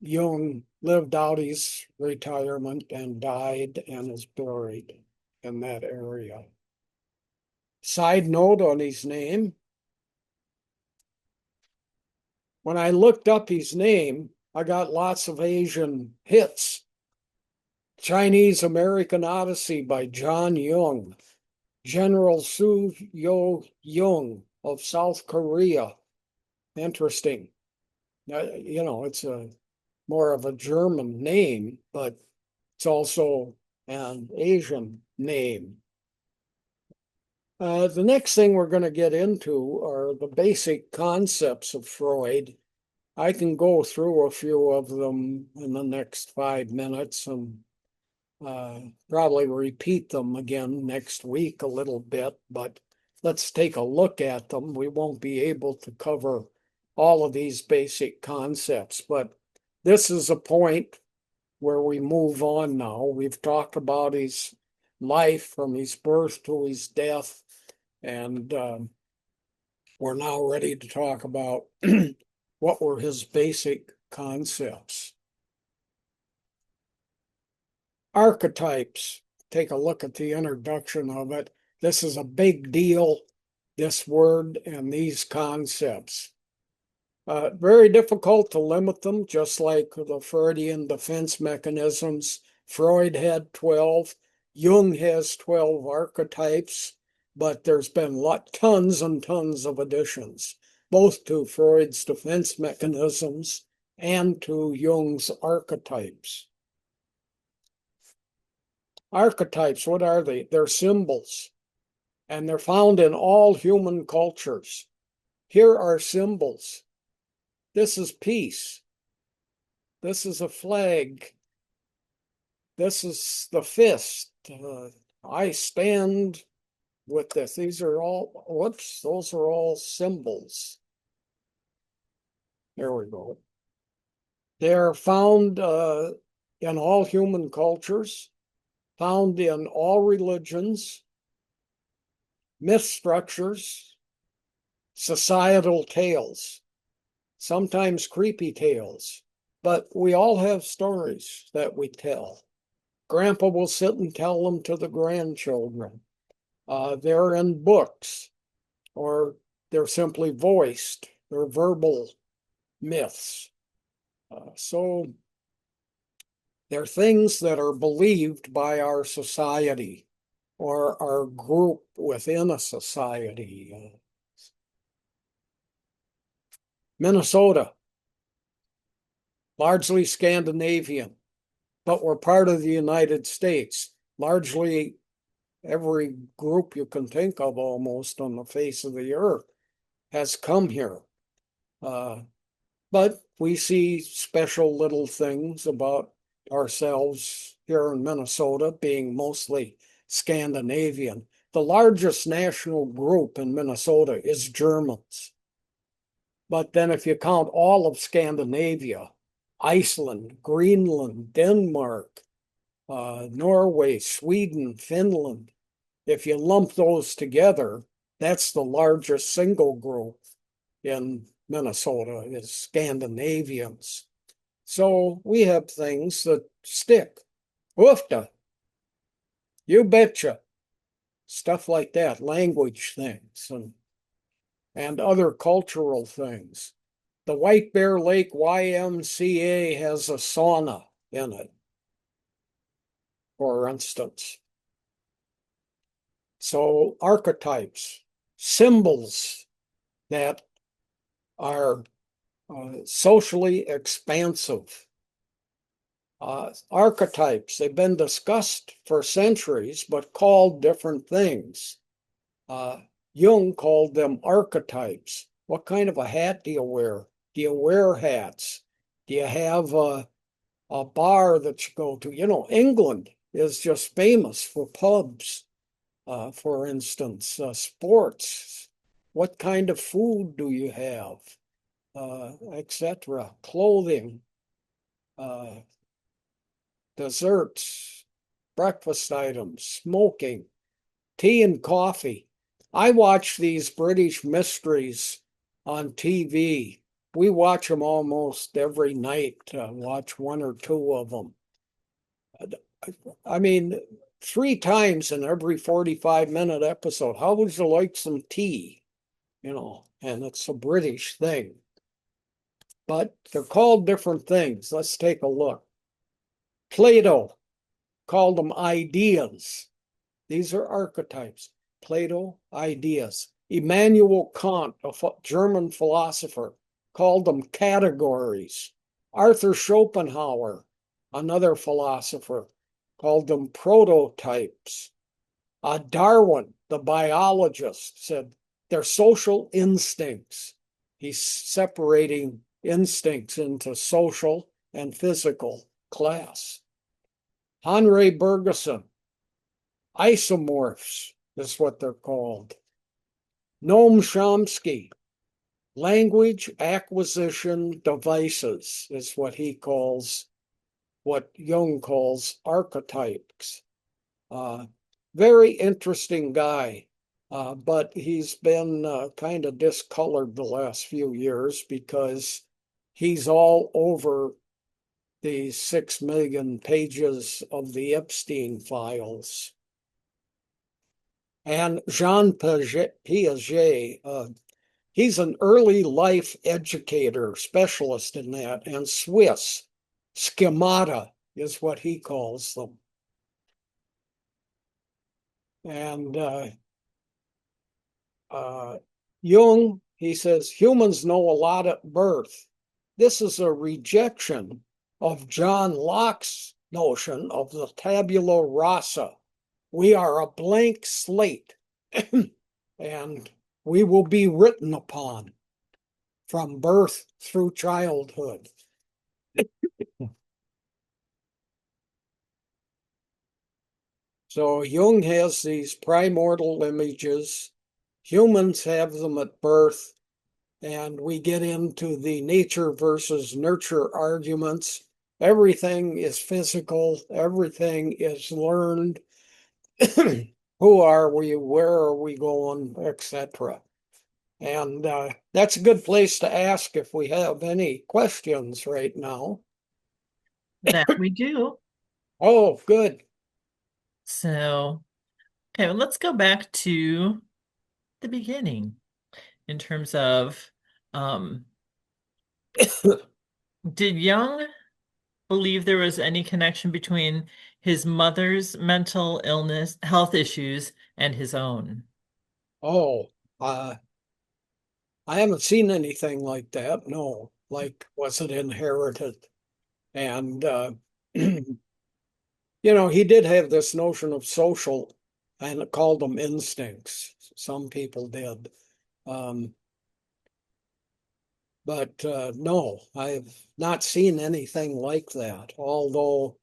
Jung lived out his retirement and died and is buried in that area. Side note on his name. When I looked up his name, I got lots of Asian hits. Chinese American Odyssey by John Jung. General Su Yo Jung of South Korea. Interesting. You know, it's a more of a German name, but it's also an Asian name. The next thing we're going to get into are the basic concepts of Freud. I can go through a few of them in the next 5 minutes and probably repeat them again next week a little bit, but let's take a look at them. We won't be able to cover all of these basic concepts, but this is a point where we move on now. We've talked about his life from his birth to his death, and we're now ready to talk about what were his basic concepts. Archetypes. Take a look at the introduction of it. This is a big deal, this word and these concepts. Very difficult to limit them, just like the Freudian defense mechanisms. Freud had 12, Jung has 12 archetypes, but there's been tons and tons of additions, both to Freud's defense mechanisms and to Jung's archetypes. Archetypes, what are they? They're symbols, and they're found in all human cultures. Here are symbols. This is peace. This is a flag. This is the fist. I stand with this. These are all, whoops, those are all symbols. There we go. They're found in all human cultures, found in all religions, myth structures, societal tales, sometimes creepy tales, but we all have stories that we tell. Grandpa will sit and tell them to the grandchildren. They're in books, or they're simply voiced. They're verbal myths. So they're things that are believed by our society or our group within a society. Minnesota, largely Scandinavian, but we're part of the United States. Largely every group you can think of almost on the face of the earth has come here. But we see special little things about ourselves here in Minnesota being mostly Scandinavian. The largest national group in Minnesota is Germans. But then if you count all of Scandinavia, Iceland, Greenland, Denmark, Norway, Sweden, Finland, if you lump those together, that's the largest single group in Minnesota is Scandinavians. So we have things that stick. Woofda. You betcha. Stuff like that, language things and other cultural things. The White Bear Lake YMCA has a sauna in it, for instance. So archetypes, symbols that are socially expansive. Archetypes, they've been discussed for centuries, but called different things. Jung called them archetypes. What kind of a hat do you wear? Do you wear hats? Do you have a bar that you go to? You know, England is just famous for pubs, for instance, sports. What kind of food do you have? Etc. Clothing, desserts, breakfast items, smoking, tea and coffee. I watch these British mysteries on TV. We watch them almost every night, watch one or two of them. I mean, 3 times in every 45-minute episode. How would you like some tea? You know, and it's a British thing. But they're called different things. Let's take a look. Plato called them ideas. These are archetypes. Plato, ideas. Immanuel Kant, a German philosopher, called them categories. Arthur Schopenhauer, another philosopher, called them prototypes. Darwin the biologist, said they're social instincts. He's separating instincts into social and physical class. Henri Bergson, isomorphs is what they're called. Noam Chomsky, language acquisition devices is what he calls, what Jung calls archetypes. Uh, Very interesting guy, but he's been kind of discolored the last few years because he's all over the 6 million pages of the Epstein files. And Jean Piaget, he's an early life educator, specialist in that, and Swiss. Schemata is what he calls them. And Jung, he says, humans know a lot at birth. This is a rejection of John Locke's notion of the tabula rasa. We are a blank slate, and we will be written upon from birth through childhood. So Jung has these primordial images. Humans have them at birth, and we get into the nature versus nurture arguments. Everything is physical, everything is learned. Who are we? Where are we going? Etc. And that's a good place to ask if we have any questions right now. That we do. Oh, good. So, okay, well, let's go back to the beginning in terms of um, did Jung believe there was any connection between his mother's mental illness, health issues, and his own? Oh, uh, I haven't seen anything like that. No, like was it inherited? And he did have this notion of social, and it called them instincts. Some people did. Um, but no, I've not seen anything like that. Although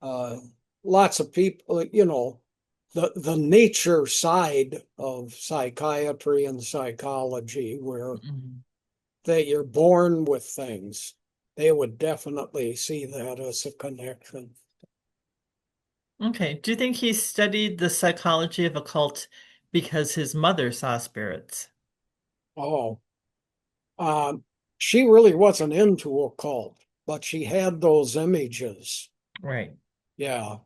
uh, lots of people, the nature side of psychiatry and psychology, where Mhm. that you're born with things, they would definitely see that as a connection. Okay. Do you think he studied the psychology of occult because his mother saw spirits? Oh, um, she really wasn't into occult, but she had those images. Right. Yeah.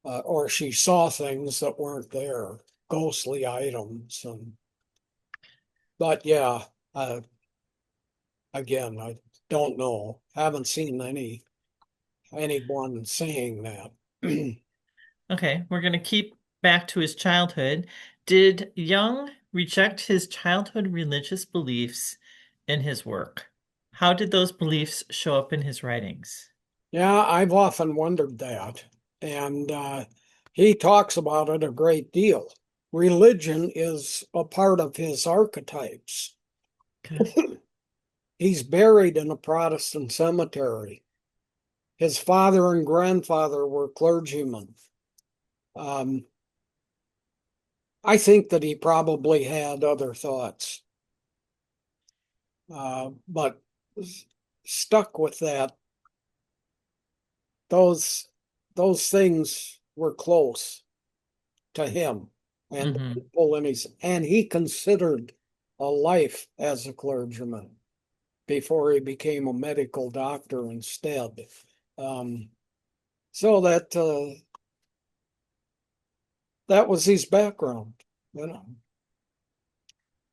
Or she saw things that weren't there, ghostly items. But yeah, uh, again, I don't know. Haven't seen anyone saying that. Okay, we're going to keep back to his childhood. Did Jung reject his childhood religious beliefs in his work? How did those beliefs show up in his writings? Yeah, I've often wondered that. And he talks about it a great deal. Religion is a part of his archetypes. Good. He's buried in a Protestant cemetery. His father and grandfather were clergymen. Um, I think that he probably had other thoughts, but stuck with that. Those those things were close to him and the Hmm. people in his, and he considered a life as a clergyman before he became a medical doctor instead. Um, so that was his background, you know.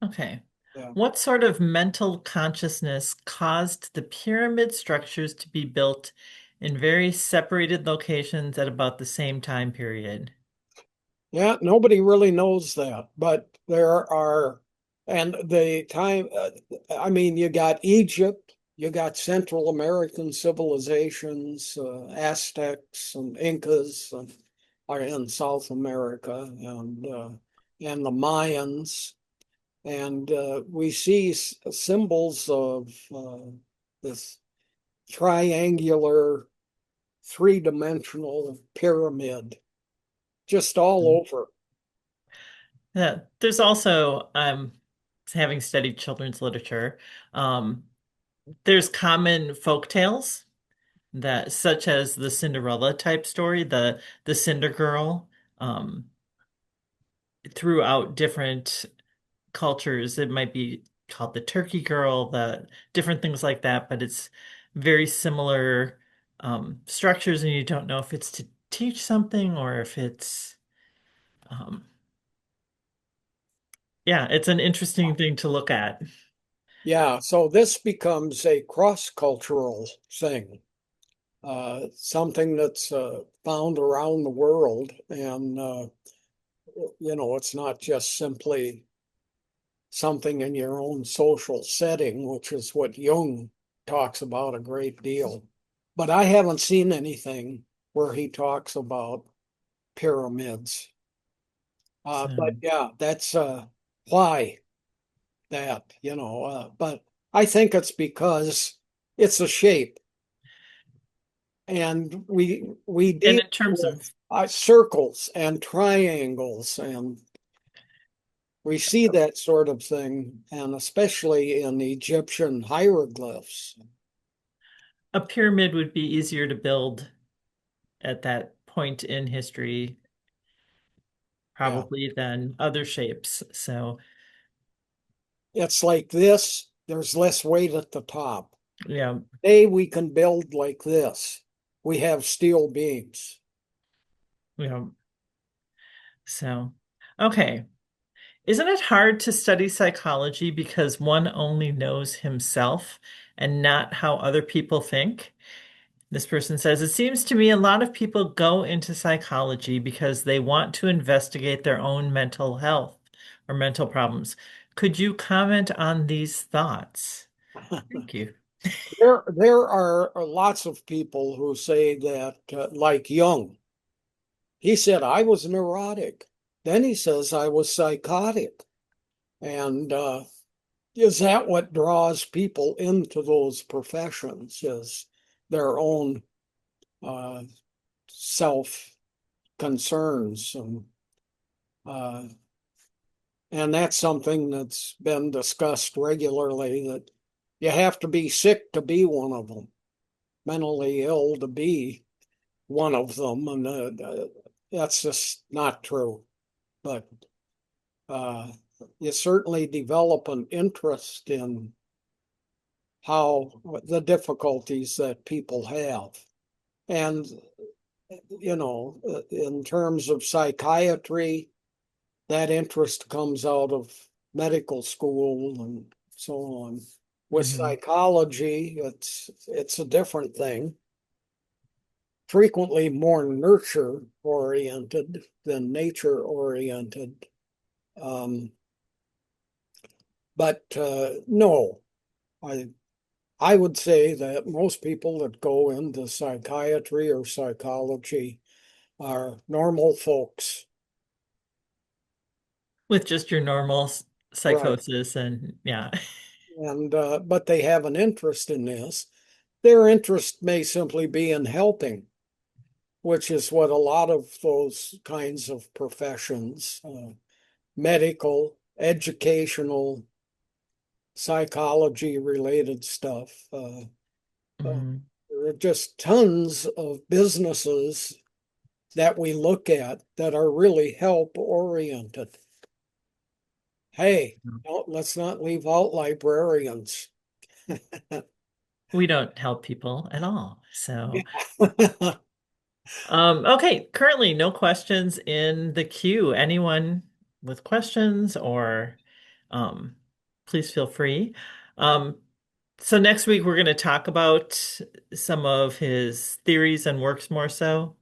Okay. Yeah. What sort of mental consciousness caused the pyramid structures to be built in very separated locations at about the same time period? Yeah, nobody really knows that, but there are, and the time, I mean, you got Egypt, you got Central American civilizations, Aztecs and Incas, and are in South America and the Mayans. And we see symbols of this triangular, three-dimensional pyramid just all over. Yeah, there's also, having studied children's literature, um, there's common folk tales that, such as the Cinderella type story, the Cinder Girl, um, throughout different cultures. It might be called the Turkey Girl, the different things like that, but it's very similar structures, and you don't know if it's to teach something or if it's, um, yeah, it's an interesting thing to look at. Yeah, so this becomes a cross-cultural thing, something that's found around the world. And, it's not just simply something in your own social setting, which is what Jung talks about a great deal. But I haven't seen anything where he talks about pyramids. But So, yeah, that's why that, but I think it's because it's a shape and we and deal in terms of with circles and triangles and we see that sort of thing, and especially in Egyptian hieroglyphs. a pyramid would be easier to build at that point in history, Yeah, probably than other shapes. So, it's like this, there's less weight at the top. yeah, Today we can build like this. We have steel beams. yeah. So, okay. Isn't it hard to study psychology because one only knows himself and not how other people think? This person says, it seems to me a lot of people go into psychology because they want to investigate their own mental health or mental problems. Could you comment on these thoughts? Thank you. There are lots of people who say that, like Jung, he said, I was neurotic. Then he says, I was psychotic. And is that what draws people into those professions? Is their own uh, self concerns uh, and that's something that's been discussed regularly that you have to be sick to be one of them, mentally ill to be one of them, and that's just not true. But uh, you certainly develop an interest in how the difficulties that people have. And, in terms of psychiatry, that interest comes out of medical school and so on. With Mhm. psychology, it's a different thing, frequently more nurture oriented than nature oriented. Um, but no, I I would say that most people that go into psychiatry or psychology are normal folks. With just your normal Right. psychosis and yeah. And but they have an interest in this. Their interest may simply be in helping, which is what a lot of those kinds of professions, medical, educational, psychology related stuff. Mhm. There are just tons of businesses that we look at that are really help oriented. Hey, let's not leave out librarians. We don't help people at all. So, okay, currently no questions in the queue. Anyone with questions or um, please feel free. Um, so next week we're going to talk about some of his theories and works more so.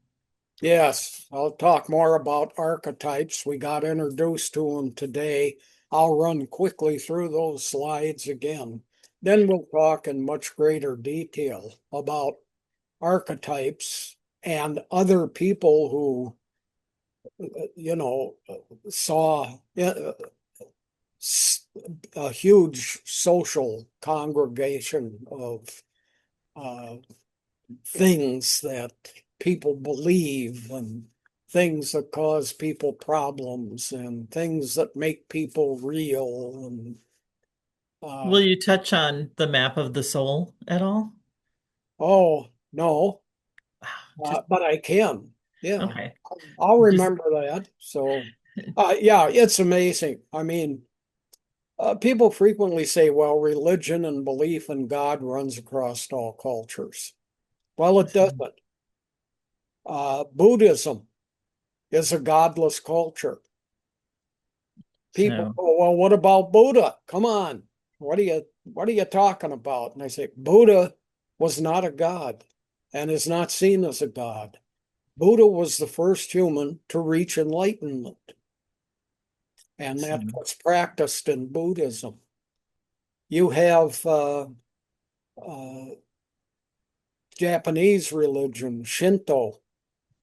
Yes, I'll talk more about archetypes. We got introduced to them today. I'll run quickly through those slides again. Then we'll talk in much greater detail about archetypes and other people who you know, saw s- a huge social congregation of uh, things that people believe and things that cause people problems and things that make people real and uh, Will you touch on the map of the soul at all? oh no, Just but I can. Yeah, okay. I'll Just remember that. So, yeah, it's amazing. I mean, people frequently say, well, religion and belief in God runs across all cultures. Well, it doesn't. Buddhism is a godless culture. People so go, well, what about Buddha? Come on. What are you talking about? And I say, Buddha was not a god and is not seen as a god. Buddha was the first human to reach enlightenment, and so that's what's practiced in Buddhism. You have uh, Japanese religion, Shinto,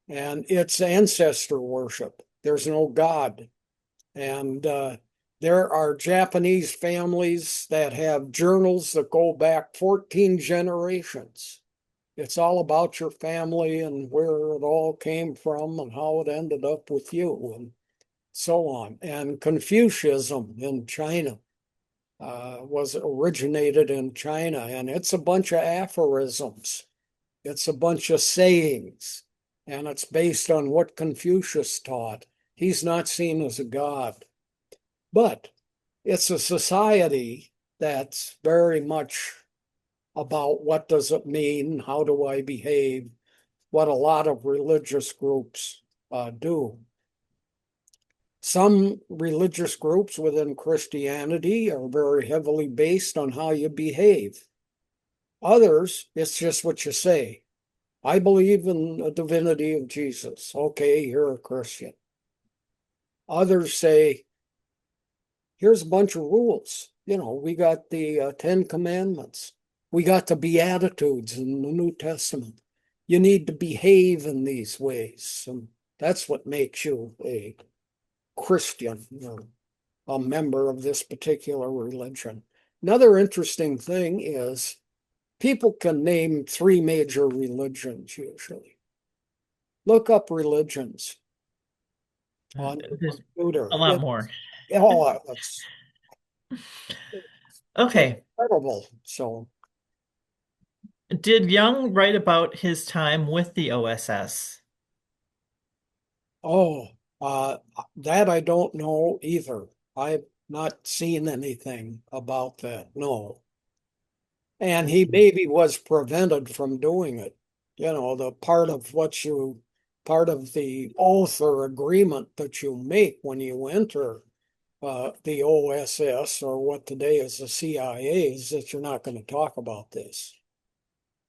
and it's ancestor worship. There's no God. And there are Japanese families that have journals that go back 14 generations. It's all about your family and where it all came from and how it ended up with you and so on. And Confucianism in China was originated in China, and it's a bunch of aphorisms. It's a bunch of sayings, and it's based on what Confucius taught. He's not seen as a god, but it's a society that's very much about what does it mean, how do I behave, what a lot of religious groups do. Some religious groups within Christianity are very heavily based on how you behave. Others, it's just what you say. I believe in the divinity of Jesus. Okay, you're a Christian. Others say, here's a bunch of rules. We got the Ten Commandments. We got the Beatitudes in the New Testament. You need to behave in these ways. And that's what makes you a Christian, a member of this particular religion. Another interesting thing is people can name three major religions usually. Look up religions on your there's a computer. lot more. It's Okay. incredible. So, Did Jung write about his time with the OSS? oh, uh, that I don't know either. I've not seen anything about that. No. And he maybe was prevented from doing it. The part of the oath or agreement that you make when you enter the OSS or what today is the CIA is that you're not going to talk about this.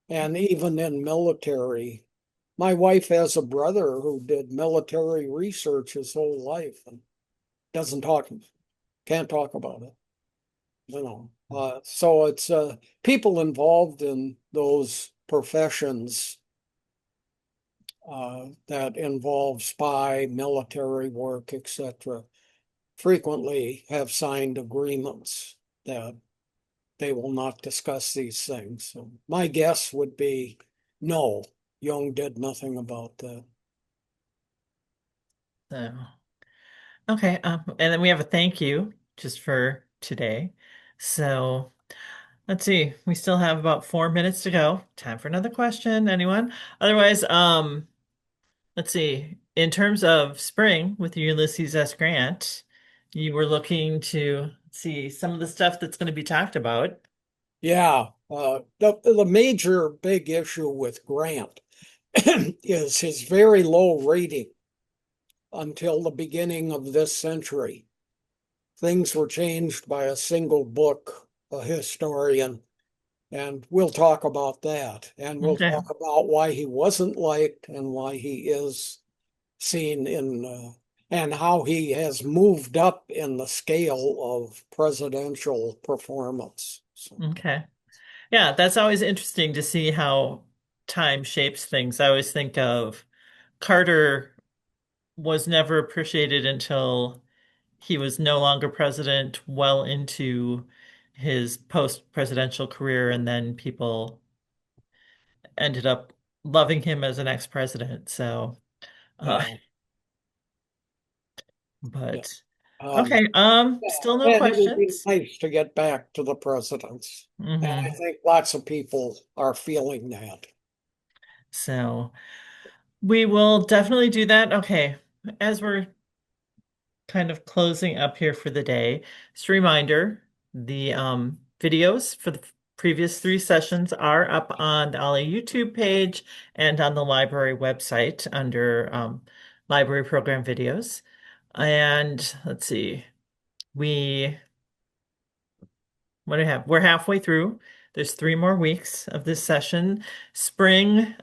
And even in military, my wife has a brother who did military research his whole life and doesn't talk, can't talk about it. So it's people involved in those professions that involve spy, military work, etc., frequently have signed agreements that they will not discuss these things. So my guess would be no, Jung did nothing about that. So, okay. And then we have a thank you just for today. So let's see. We still have about 4 minutes to go. Time for another question. Anyone? Otherwise, let's see. In terms of spring with your Ulysses S. Grant, you were looking to see some of the stuff that's going to be talked about. Yeah, the major big issue with Grant is his very low rating until the beginning of this century. Things were changed by a single book, a historian, and we'll talk about that. And we'll Okay. talk about why he wasn't liked and why he is seen and how he has moved up in the scale of presidential performance. So, Okay. Yeah, that's always interesting to see how time shapes things. I always think of Carter was never appreciated until he was no longer president, well into his post-presidential career, and then people ended up loving him as an ex-president. So, uh, Yeah, yeah. but Um, okay, yeah, still no and it would be questions. nice to get back to the presidents. And I Hmm. think lots of people are feeling that. So we will definitely do that. Okay, as we're kind of closing up here for the day, just a reminder, the videos for the previous three sessions are up on the OLLI YouTube page and on the library website under library program videos. And let's see, we what do we have? We're halfway through. There's 3 more weeks of this session. Spring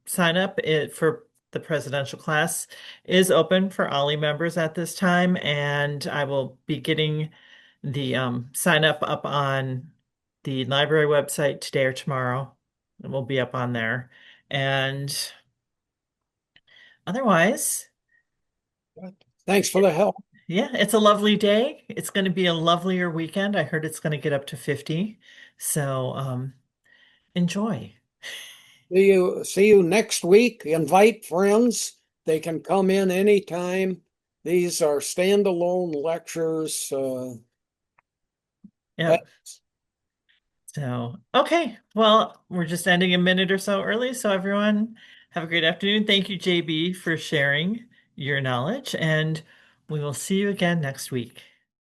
sign up for the presidential class is open for OLLI members at this time, and I will be getting the sign up on the library website today or tomorrow. It will be up on there. And otherwise, Thanks for the help. yeah, it's a lovely day. It's going to be a lovelier weekend. I heard it's going to get up to 50. So, enjoy. See you next week. Invite friends. They can come in anytime. These are standalone lectures. Yep. So, okay. Well, we're just ending a minute or so early. So, everyone, have a great afternoon. Thank you, JB, for sharing your knowledge, and we will see you again next week.